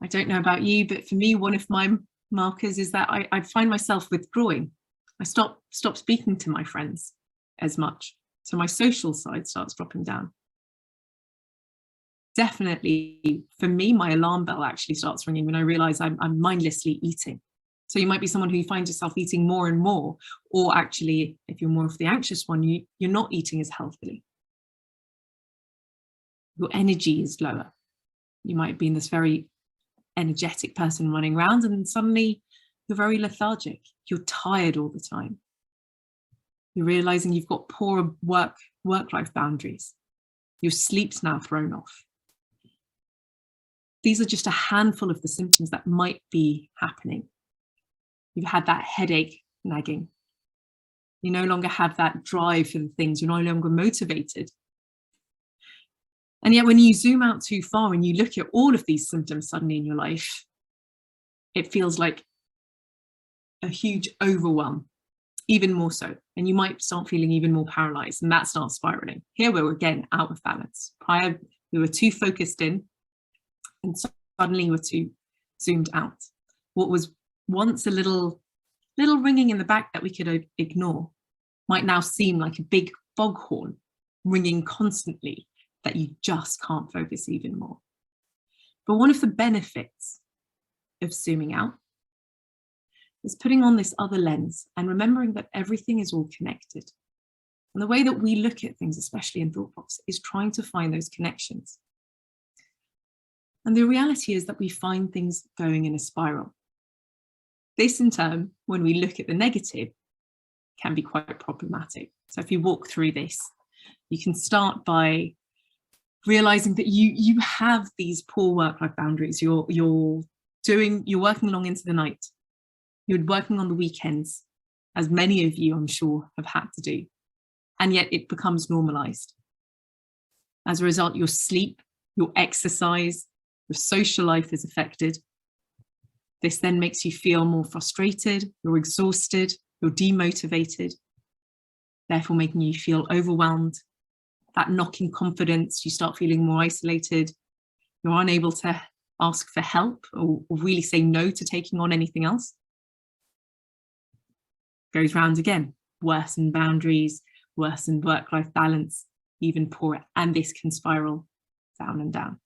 B: I don't know about you, but for me, one of my markers is that I find myself withdrawing. I stop speaking to my friends as much. So my social side starts dropping down. Definitely, for me, my alarm bell actually starts ringing when I realize I'm mindlessly eating. So you might be someone who finds yourself eating more and more, or actually, if you're more of the anxious one, you're not eating as healthily. Your energy is lower. You might be in this very energetic person running around, and then suddenly you're very lethargic. You're tired all the time. You're realizing you've got poor work-life boundaries. Your sleep's now thrown off. These are just a handful of the symptoms that might be happening. You've had that headache nagging. You no longer have that drive for the things. You're no longer motivated. And yet when you zoom out too far and you look at all of these symptoms suddenly in your life, it feels like a huge overwhelm, even more so. And you might start feeling even more paralyzed, and that starts spiraling. Here we're again out of balance. Prior, we were too focused in, and suddenly we're too zoomed out. What was once a little ringing in the back that we could ignore might now seem like a big foghorn ringing constantly that you just can't focus even more. But one of the benefits of zooming out is putting on this other lens and remembering that everything is all connected. And the way that we look at things, especially in thought box, is trying to find those connections. And the reality is that we find things going in a spiral. This in turn, when we look at the negative, can be quite problematic. So if you walk through this, you can start by realizing that you have these poor work-life boundaries. You're working long into the night. You're working on the weekends, as many of you, I'm sure, have had to do. And yet it becomes normalized. As a result, your sleep, your exercise, your social life is affected. This then makes you feel more frustrated, you're exhausted, you're demotivated, therefore making you feel overwhelmed. That knock in confidence, you start feeling more isolated. You're unable to ask for help or really say no to taking on anything else. Goes round again, worsened boundaries, worsened work-life balance, even poorer, and this can spiral down and down.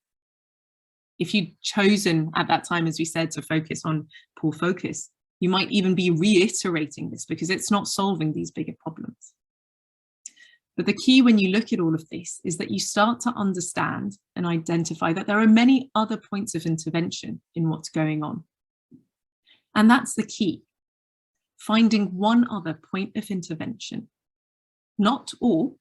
B: If you'd chosen at that time, as we said, to focus on poor focus, you might even be reiterating this because it's not solving these bigger problems. But the key when you look at all of this is that you start to understand and identify that there are many other points of intervention in what's going on. And that's the key. Finding one other point of intervention, not all,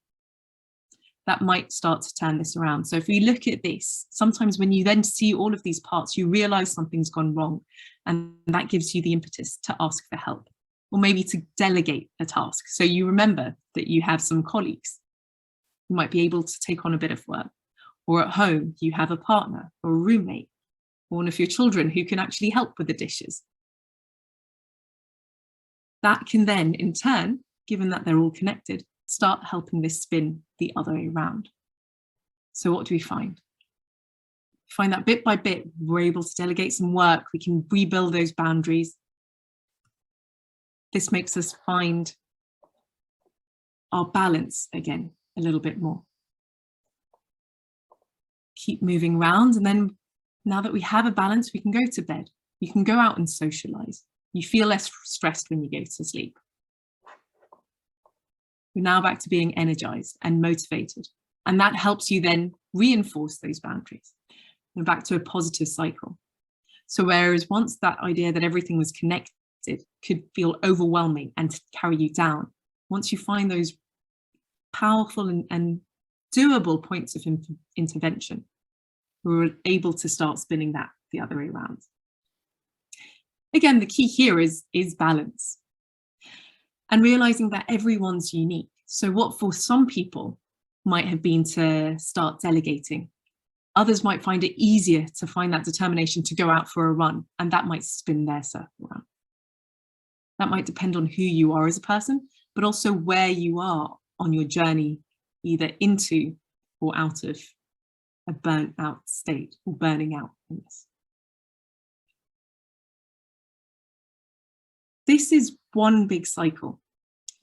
B: that might start to turn this around. So if we look at this, sometimes when you then see all of these parts, you realize something's gone wrong, and that gives you the impetus to ask for help, or maybe to delegate a task. So you remember that you have some colleagues who might be able to take on a bit of work, or at home, you have a partner or a roommate, or one of your children who can actually help with the dishes. That can then, in turn, given that they're all connected, start helping this spin the other way around. So what do we find? We find that bit by bit, we're able to delegate some work, we can rebuild those boundaries. This makes us find our balance again a little bit more. Keep moving around, and then now that we have a balance, we can go to bed. You can go out and socialize. You feel less stressed when you go to sleep. You're now back to being energized and motivated. And that helps you then reinforce those boundaries. You're back to a positive cycle. So whereas once that idea that everything was connected could feel overwhelming and carry you down, once you find those powerful and doable points of intervention, we're able to start spinning that the other way around. Again, the key here is balance. And realizing that everyone's unique. So what for some people might have been to start delegating, others might find it easier to find that determination to go out for a run, and that might spin their circle around. That might depend on who you are as a person, but also where you are on your journey, either into or out of a burnt out state, or burning out in this. This is one big cycle,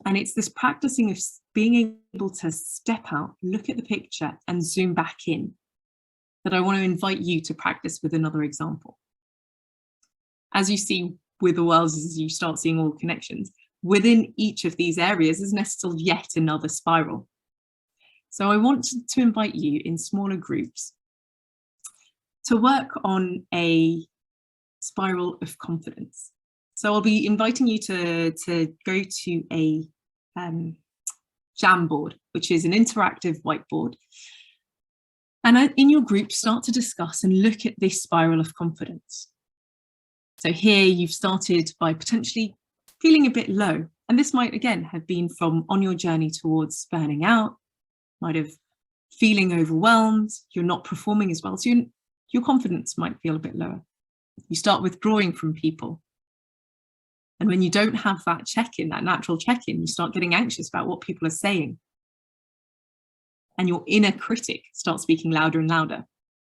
B: and it's this practicing of being able to step out, look at the picture and zoom back in, that I want to invite you to practice with another example. As you see with the worlds, as you start seeing all connections, within each of these areas is nestled yet another spiral. So I want to invite you in smaller groups to work on a spiral of confidence. So I'll be inviting you to go to a Jamboard, which is an interactive whiteboard. And in your group, start to discuss and look at this spiral of confidence. So here you've started by potentially feeling a bit low. And this might, again, have been from on your journey towards burning out, might have feeling overwhelmed, you're not performing as well. So your confidence might feel a bit lower. You start withdrawing from people. And when you don't have that check-in, that natural check-in, you start getting anxious about what people are saying. And your inner critic starts speaking louder and louder.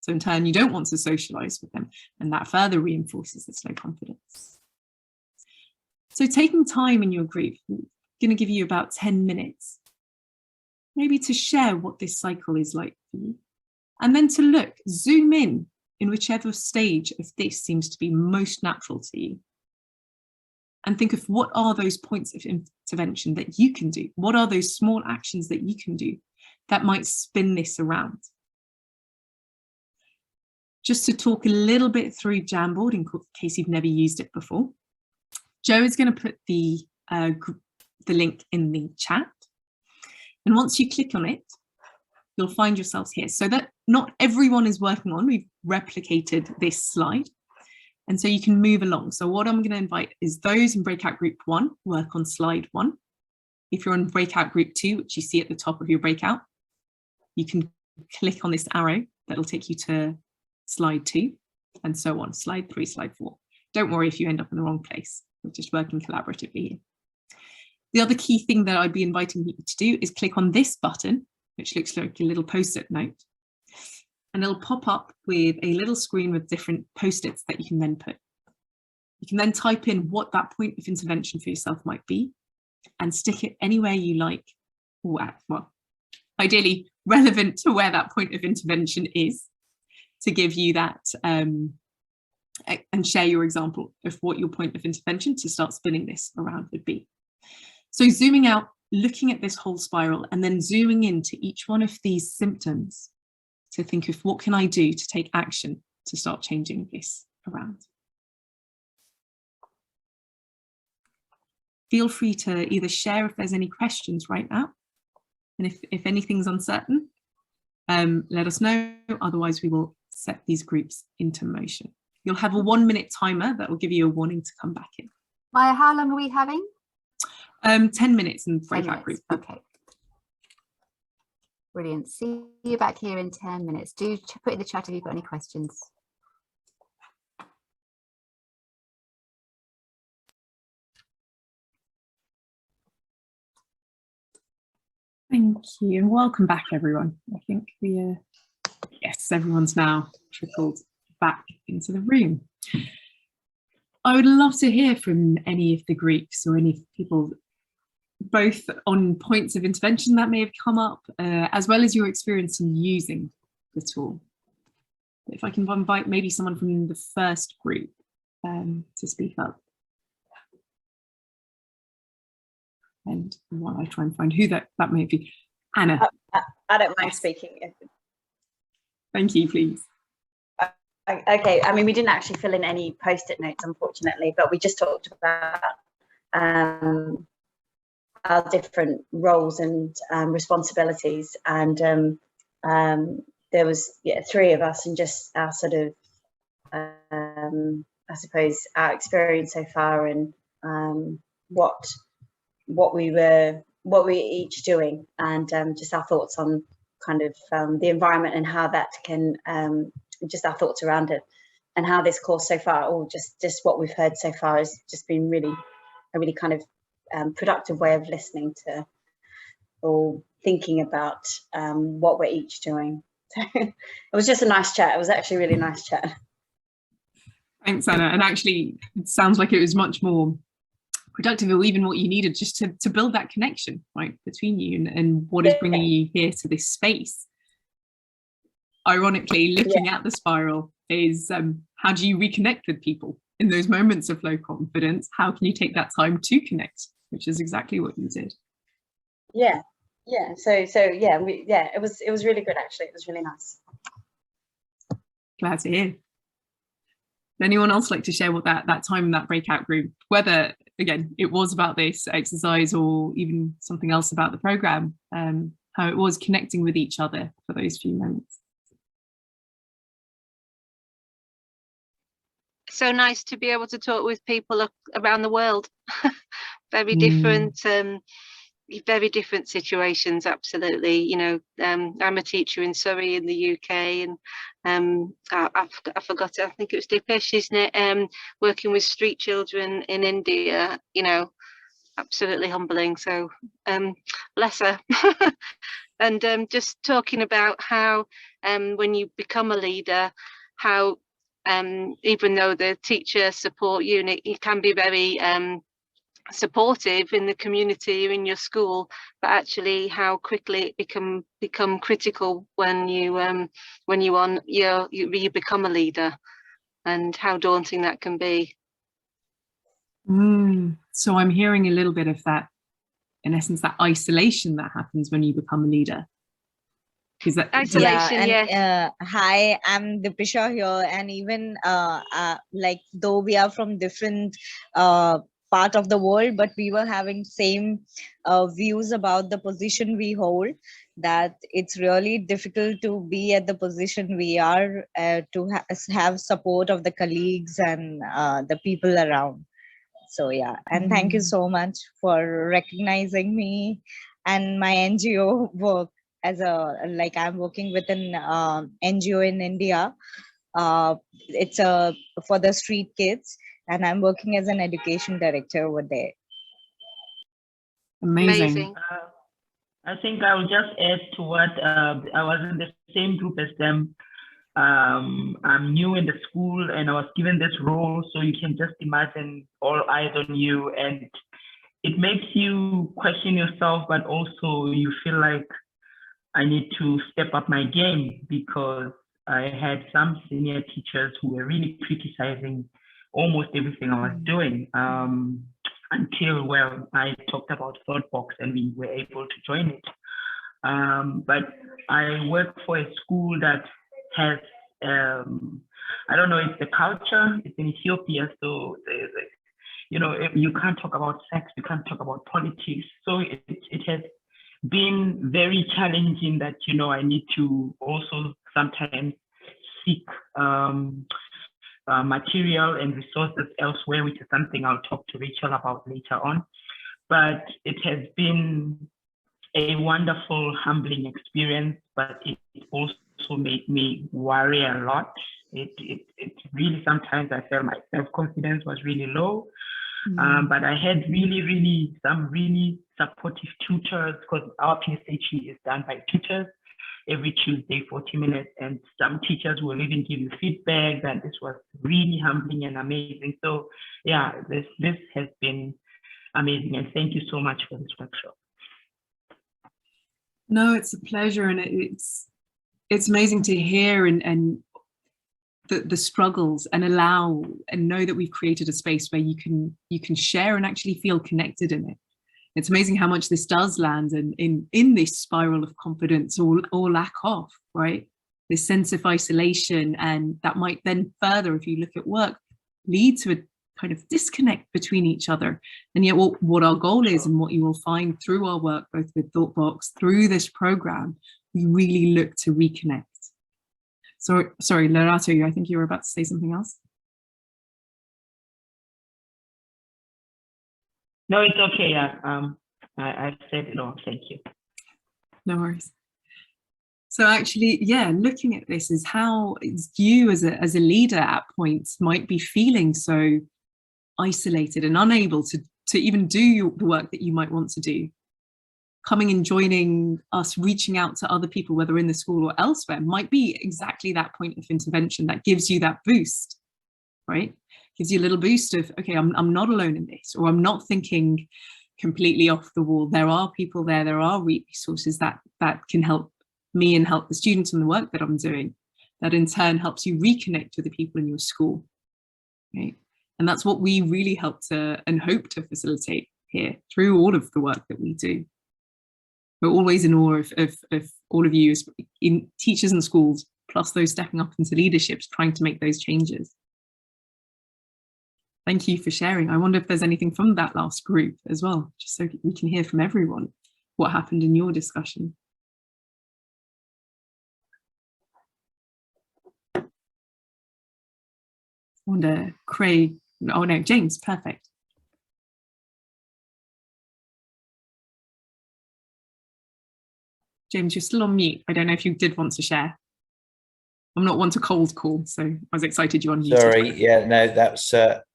B: So in turn, you don't want to socialize with them. And that further reinforces this low confidence. So taking time in your group, I'm going to give you about 10 minutes, maybe to share what this cycle is like for you. And then to look, zoom in whichever stage of this seems to be most natural to you. And think of what are those points of intervention that you can do? What are those small actions that you can do that might spin this around? Just to talk a little bit through Jamboard in case you've never used it before. Joe is going to put the link in the chat. And once you click on it, you'll find yourselves here. So that not everyone is working on, we've replicated this slide. And so you can move along. So what I'm going to invite is those in breakout group 1, work on slide 1. If you're in breakout group 2, which you see at the top of your breakout, you can click on this arrow that'll take you to slide 2 and so on, slide 3, slide 4. Don't worry if you end up in the wrong place. We're just working collaboratively here. The other key thing that I'd be inviting you to do is click on this button, which looks like a little post-it note. And it'll pop up with a little screen with different post-its that you can then put. You can then type in what that point of intervention for yourself might be and stick it anywhere you like, or well, ideally relevant to where that point of intervention is, to give you that and share your example of what your point of intervention to start spinning this around would be. So zooming out, looking at this whole spiral, and then zooming into each one of these symptoms to think of what can I do to take action to start changing this around. Feel free to either share if there's any questions right now, and if anything's uncertain, let us know. Otherwise, we will set these groups into motion. You'll have a 1-minute timer that will give you a warning to come back in.
A: Maya, how long are we having?
B: 10 minutes in breakout group.
A: Okay. Brilliant. See you back here in 10 minutes. Do put in the chat if you've got any questions.
B: Thank you, and welcome back, everyone. I think yes, everyone's now trickled back into the room. I would love to hear from any of the groups or any people, both on points of intervention that may have come up, as well as your experience in using the tool. If I can invite maybe someone from the first group to speak up. And while I try and find who that may be. Anna.
C: I don't mind speaking.
B: Thank you, please.
C: Okay, I mean, we didn't actually fill in any post-it notes, unfortunately, but we just talked about our different roles and responsibilities. And there was 3 of us, and just our sort of, I suppose, our experience so far, and what we were each doing, and just our thoughts on kind of the environment and how that can just our thoughts around it, and how this course so far, or just what we've heard so far, has just been really really kind of productive way of listening to or thinking about what we're each doing. So it was just a nice chat. It was actually a really nice chat.
B: Thanks, Anna. And actually, it sounds like it was much more productive, or even what you needed, just to build that connection, right, between you and what is bringing you here to this space. Ironically, looking at the spiral is how do you reconnect with people in those moments of low confidence? How can you take that time to connect, which is exactly what you did.
C: Yeah. So it was really good, actually. It was really nice.
B: Glad to hear. Would anyone else like to share what that time in that breakout group, whether again it was about this exercise or even something else about the program, how it was connecting with each other for those few moments?
D: So nice to be able to talk with people around the world. Very different, very different situations. Absolutely, you know. I'm a teacher in Surrey in the UK, and I forgot it. I think it was Dipesh, isn't it? Working with street children in India. You know, absolutely humbling. So bless her. And just talking about how when you become a leader, how even though the teacher support unit, you can be very supportive in the community or in your school, but actually how quickly it become critical when you become a leader, and how daunting that can be.
B: So I'm hearing a little bit of that, in essence, that isolation that happens when you become a leader. Is that
D: isolation?
E: Yeah, hi, I'm Dipisha here, and even like though we are from different part of the world, but we were having same views about the position we hold, that it's really difficult to be at the position we are, to have support of the colleagues and the people around. So yeah, and thank you so much for recognizing me and my NGO work. As I'm working with an NGO in India. It's for the street kids, and I'm working as an education director over there.
B: Amazing.
F: I think I will just add to what I was in the same group as them. I'm new in the school and I was given this role, so you can just imagine all eyes on you, and it makes you question yourself, but also you feel like I need to step up my game, because I had some senior teachers who were really criticizing almost everything I was doing, until, well, I talked about ThoughtBox and we were able to join it. But I work for a school that has, I don't know, it's the culture, it's in Ethiopia, so you know, you can't talk about sex, you can't talk about politics, so it has been very challenging that, you know, I need to also sometimes seek material and resources elsewhere, which is something I'll talk to Rachel about later on. But it has been a wonderful, humbling experience, but it also made me worry a lot. It really, sometimes I felt my self-confidence was really low. But I had some really supportive tutors, because our PSHE is done by tutors every Tuesday, 40 minutes, and some teachers will even give you feedback, and this was really humbling and amazing. So yeah, this has been amazing, and thank you so much for this workshop.
B: No, it's a pleasure, and it's amazing to hear and the struggles, and allow and know that we've created a space where you can share and actually feel connected in it. It's amazing how much this does land in this spiral of confidence or lack of, right? This sense of isolation, and that might then further, if you look at work, lead to a kind of disconnect between each other. And yet what our goal is, and what you will find through our work, both with ThoughtBox, through this program, we really look to reconnect. So, sorry, Lerato, I think you were about to say something else.
F: No, it's okay. Yeah, I've said it all. Thank you.
B: No worries. So actually, yeah, looking at this is how you as a leader at points might be feeling so isolated and unable to to even do the work that you might want to do. Coming and joining us, reaching out to other people, whether in the school or elsewhere, might be exactly that point of intervention that gives you that boost, right? Gives you a little boost of, okay, I'm not alone in this, or I'm not thinking completely off the wall. There are people there are resources that can help me and help the students in the work that I'm doing, that in turn helps you reconnect with the people in your school, right? And that's what we really help to and hope to facilitate here through all of the work that we do. We're always in awe of all of you as in teachers and schools, plus those stepping up into leaderships, trying to make those changes. Thank you for sharing. I wonder if there's anything from that last group as well, just so we can hear from everyone what happened in your discussion. I wonder, Craig, oh no, James, perfect. James, you're still on mute. I don't know if you did want to share. I'm not one to cold call, so I was excited you're unmuted.
G: Sorry, yeah, no, that's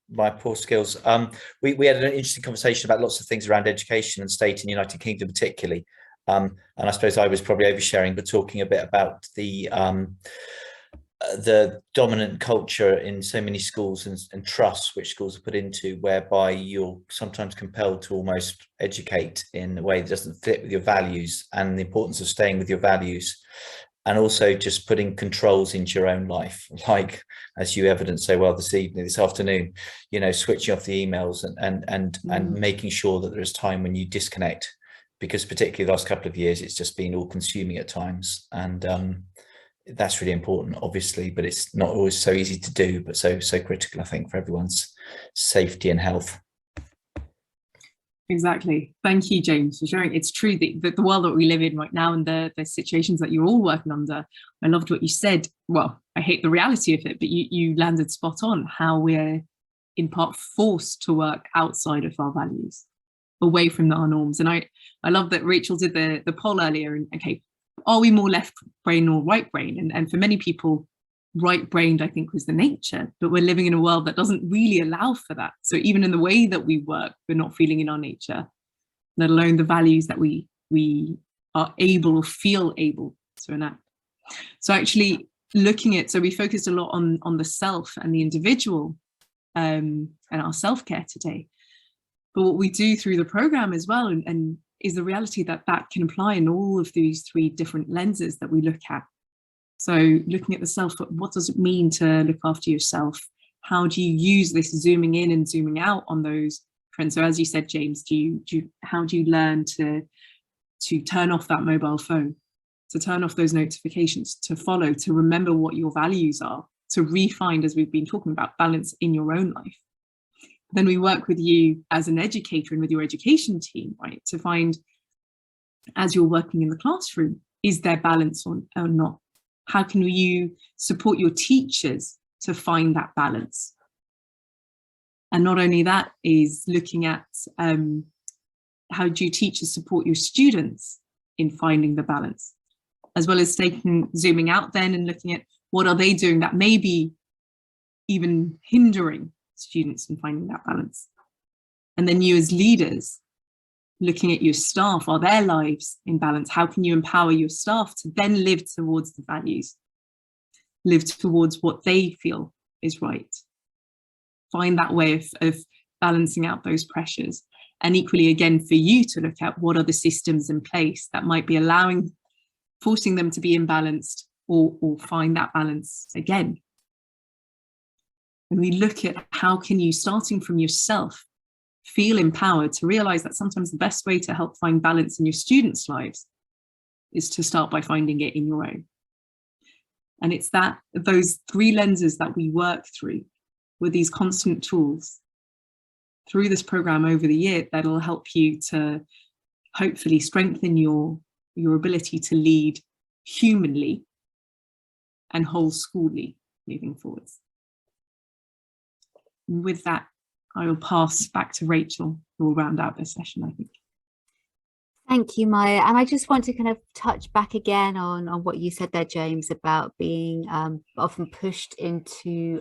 G: my poor skills. We had an interesting conversation about lots of things around education and state in the United Kingdom particularly. And I suppose I was probably oversharing, but talking a bit about the dominant culture in so many schools and trusts which schools are put into, whereby you're sometimes compelled to almost educate in a way that doesn't fit with your values, and the importance of staying with your values, and also just putting controls into your own life, like as you evidenced so well this afternoon, you know, switching off the emails and making sure that there's time when you disconnect, because particularly the last couple of years it's just been all consuming at times, and that's really important, obviously, but it's not always so easy to do, but so critical, I think, for everyone's safety and health.
B: Exactly. Thank you, James, for sharing. It's true that the world that we live in right now and the situations that you're all working under, I loved what you said. Well, I hate the reality of it, but you landed spot on, how we're in part forced to work outside of our values, away from our norms. And I love that Rachel did the poll earlier, and okay, are we more left brain or right brain? And for many people, right brained, I think, was the nature, but we're living in a world that doesn't really allow for that. So even in the way that we work, we're not feeling in our nature, let alone the values that we are able or feel able to enact. So actually looking at, so we focused a lot on the self and the individual and our self-care today. But what we do through the program as well, and is the reality that can apply in all of these three different lenses that we look at. So looking at the self, what does it mean to look after yourself? How do you use this zooming in and zooming out on those trends? So as you said, James, how do you learn to turn off that mobile phone, to turn off those notifications, to follow, to remember what your values are, to re-find, as we've been talking about, balance in your own life? Then we work with you as an educator and with your education team, right, to find, as you're working in the classroom, is there balance or not? How can you support your teachers to find that balance? And not only that, is looking at how do teachers support your students in finding the balance, as well as zooming out then and looking at what are they doing that may be even hindering students in finding that balance. And then you as leaders, looking at your staff, are their lives in balance? How can you empower your staff to then live towards the values, live towards what they feel is right? Find that way of balancing out those pressures. And equally, again, for you to look at what are the systems in place that might be forcing them to be imbalanced or find that balance again. And we look at how can you, starting from yourself, feel empowered to realize that sometimes the best way to help find balance in your students' lives is to start by finding it in your own. And it's those three lenses that we work through with these constant tools through this program over the year that'll help you to hopefully strengthen your ability to lead humanly and whole schoolly moving forwards. And with that, I will pass back to Rachel, who will round out this session, I think.
A: Thank you, Maya. And I just want to kind of touch back again on what you said there, James, about being often pushed into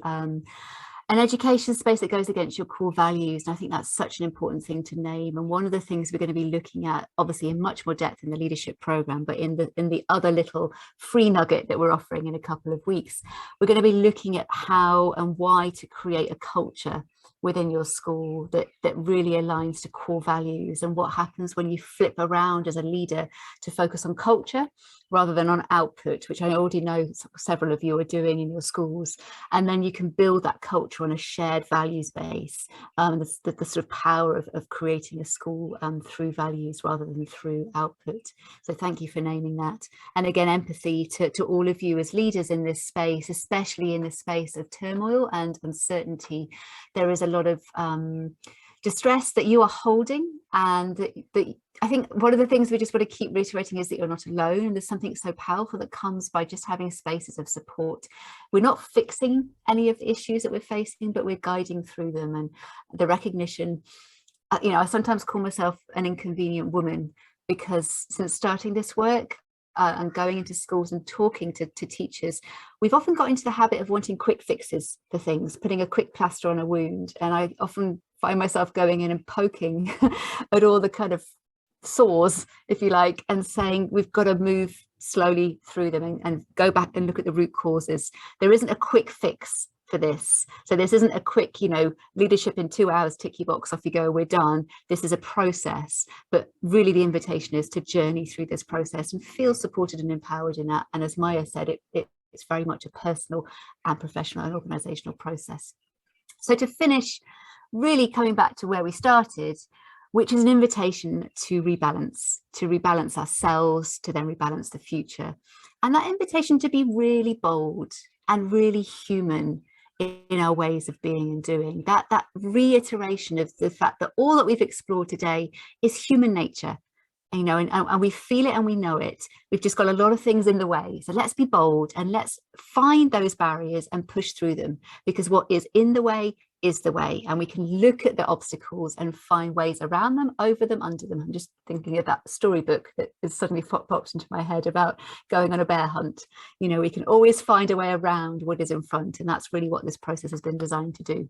A: an education space that goes against your core values. And I think that's such an important thing to name. And one of the things we're going to be looking at, obviously in much more depth in the leadership program, but in the other little free nugget that we're offering in a couple of weeks, we're going to be looking at how and why to create a culture within your school that really aligns to core values, and what happens when you flip around as a leader to focus on culture rather than on output, which I already know several of you are doing in your schools. And then you can build that culture on a shared values base, the sort of power of creating a school through values rather than through output. So thank you for naming that. And again, empathy to all of you as leaders in this space, especially in the space of turmoil and uncertainty. There is a lot of distress that you are holding, and that I think one of the things we just want to keep reiterating is that you're not alone, and there's something so powerful that comes by just having spaces of support. We're not fixing any of the issues that we're facing, but we're guiding through them. And the recognition, you know, I sometimes call myself an inconvenient woman, because since starting this work and going into schools and talking to teachers, we've often got into the habit of wanting quick fixes for things, putting a quick plaster on a wound. And I often find myself going in and poking at all the kind of sores, if you like, and saying we've got to move slowly through them and go back and look at the root causes. There isn't a quick fix for this. So this isn't a quick, you know, leadership in 2 hours, tick your box, off you go, we're done. This is a process, but really the invitation is to journey through this process and feel supported and empowered in that. And as Maya said, it's very much a personal and professional and organizational process. So to finish, really coming back to where we started, which is an invitation to rebalance ourselves, to then rebalance the future. And that invitation to be really bold and really human in our ways of being and doing. That reiteration of the fact that all that we've explored today is human nature, you know, and we feel it and we know it. We've just got a lot of things in the way. So let's be bold and let's find those barriers and push through them, because what is in the way is the way, and we can look at the obstacles and find ways around them, over them, under them. I'm just thinking of that storybook that has suddenly popped into my head about going on a bear hunt. You know, we can always find a way around what is in front, and that's really what this process has been designed to do.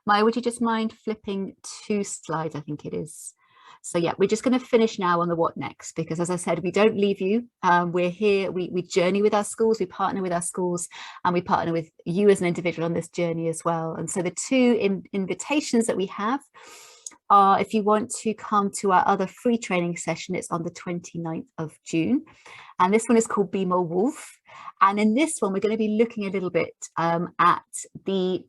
A: Maya, would you just mind flipping 2 slides? I think it is. So yeah, we're just going to finish now on the what next, because as I said, we don't leave you. We're here, we journey with our schools, we partner with our schools, and we partner with you as an individual on this journey as well. And so the 2 invitations that we have are, if you want to come to our other free training session, it's on the 29th of June. And this one is called Be More Wolf. And in this one, we're going to be looking a little bit at the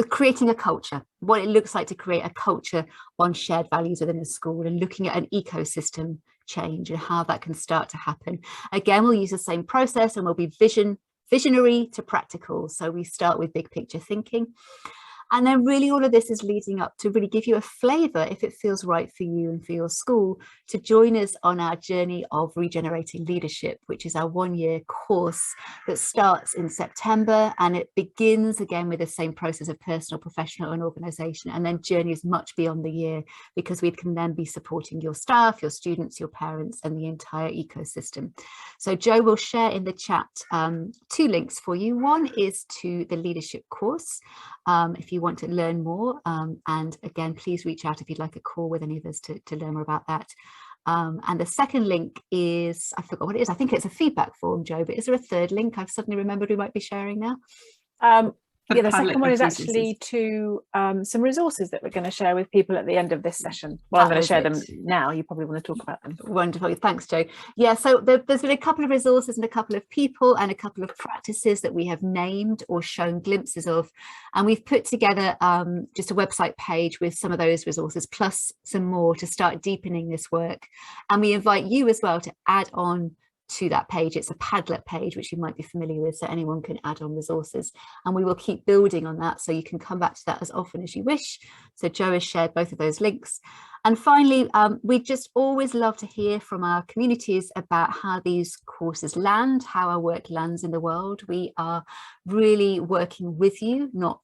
A: creating a culture, what it looks like to create a culture on shared values within a school, and looking at an ecosystem change and how that can start to happen. Again, we'll use the same process, and we'll be visionary to practical. So we start with big picture thinking. And then really all of this is leading up to really give you a flavour, if it feels right for you and for your school, to join us on our journey of regenerating leadership, which is our 1-year course that starts in September, and it begins again with the same process of personal, professional and organisation, and then journeys much beyond the year, because we can then be supporting your staff, your students, your parents and the entire ecosystem. So Jo will share in the chat 2 links for you. One is to the leadership course, if you want to learn more, and again, please reach out if you'd like a call with any of us to learn more about that. And the second link is, I forgot what it is, I think it's a feedback form, Jo, but is there a third link I've suddenly remembered we might be sharing now?
H: Yeah, the second one is actually to some resources that we're going to share with people at the end of this session. Well, I'm going to share them now. You probably want to talk about them.
A: Wonderful. Thanks, Jo. Yeah, so there's been a couple of resources and a couple of people and a couple of practices that we have named or shown glimpses of. And we've put together just a website page with some of those resources, plus some more to start deepening this work. And we invite you as well to add on to that page. It's a Padlet page, which you might be familiar with, so anyone can add on resources, and we will keep building on that, so you can come back to that as often as you wish. So Jo has shared both of those links. And finally, we just always love to hear from our communities about how these courses land, how our work lands in the world. We are really working with you, not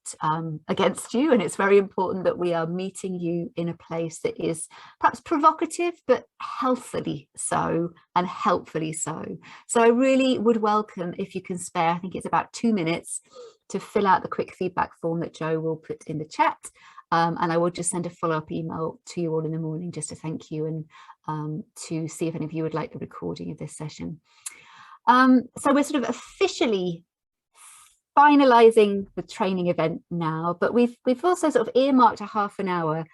A: against you, and it's very important that we are meeting you in a place that is perhaps provocative, but healthily so and helpfully so. So I really would welcome if you can spare, I think it's about 2 minutes, to fill out the quick feedback form that Joe will put in the chat. And I will just send a follow-up email to you all in the morning just to thank you and to see if any of you would like the recording of this session. So we're sort of officially finalizing the training event now, but we've also sort of earmarked a half an hour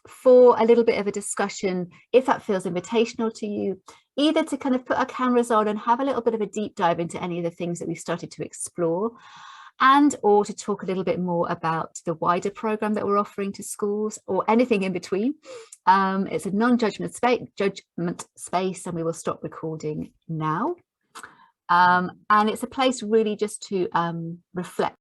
A: for a little bit of a discussion, if that feels invitational to you, either to kind of put our cameras on and have a little bit of a deep dive into any of the things that we've started to explore, and or to talk a little bit more about the wider program that we're offering to schools, or anything in between. It's a non-judgment space, and we will stop recording now. And it's a place really just to reflect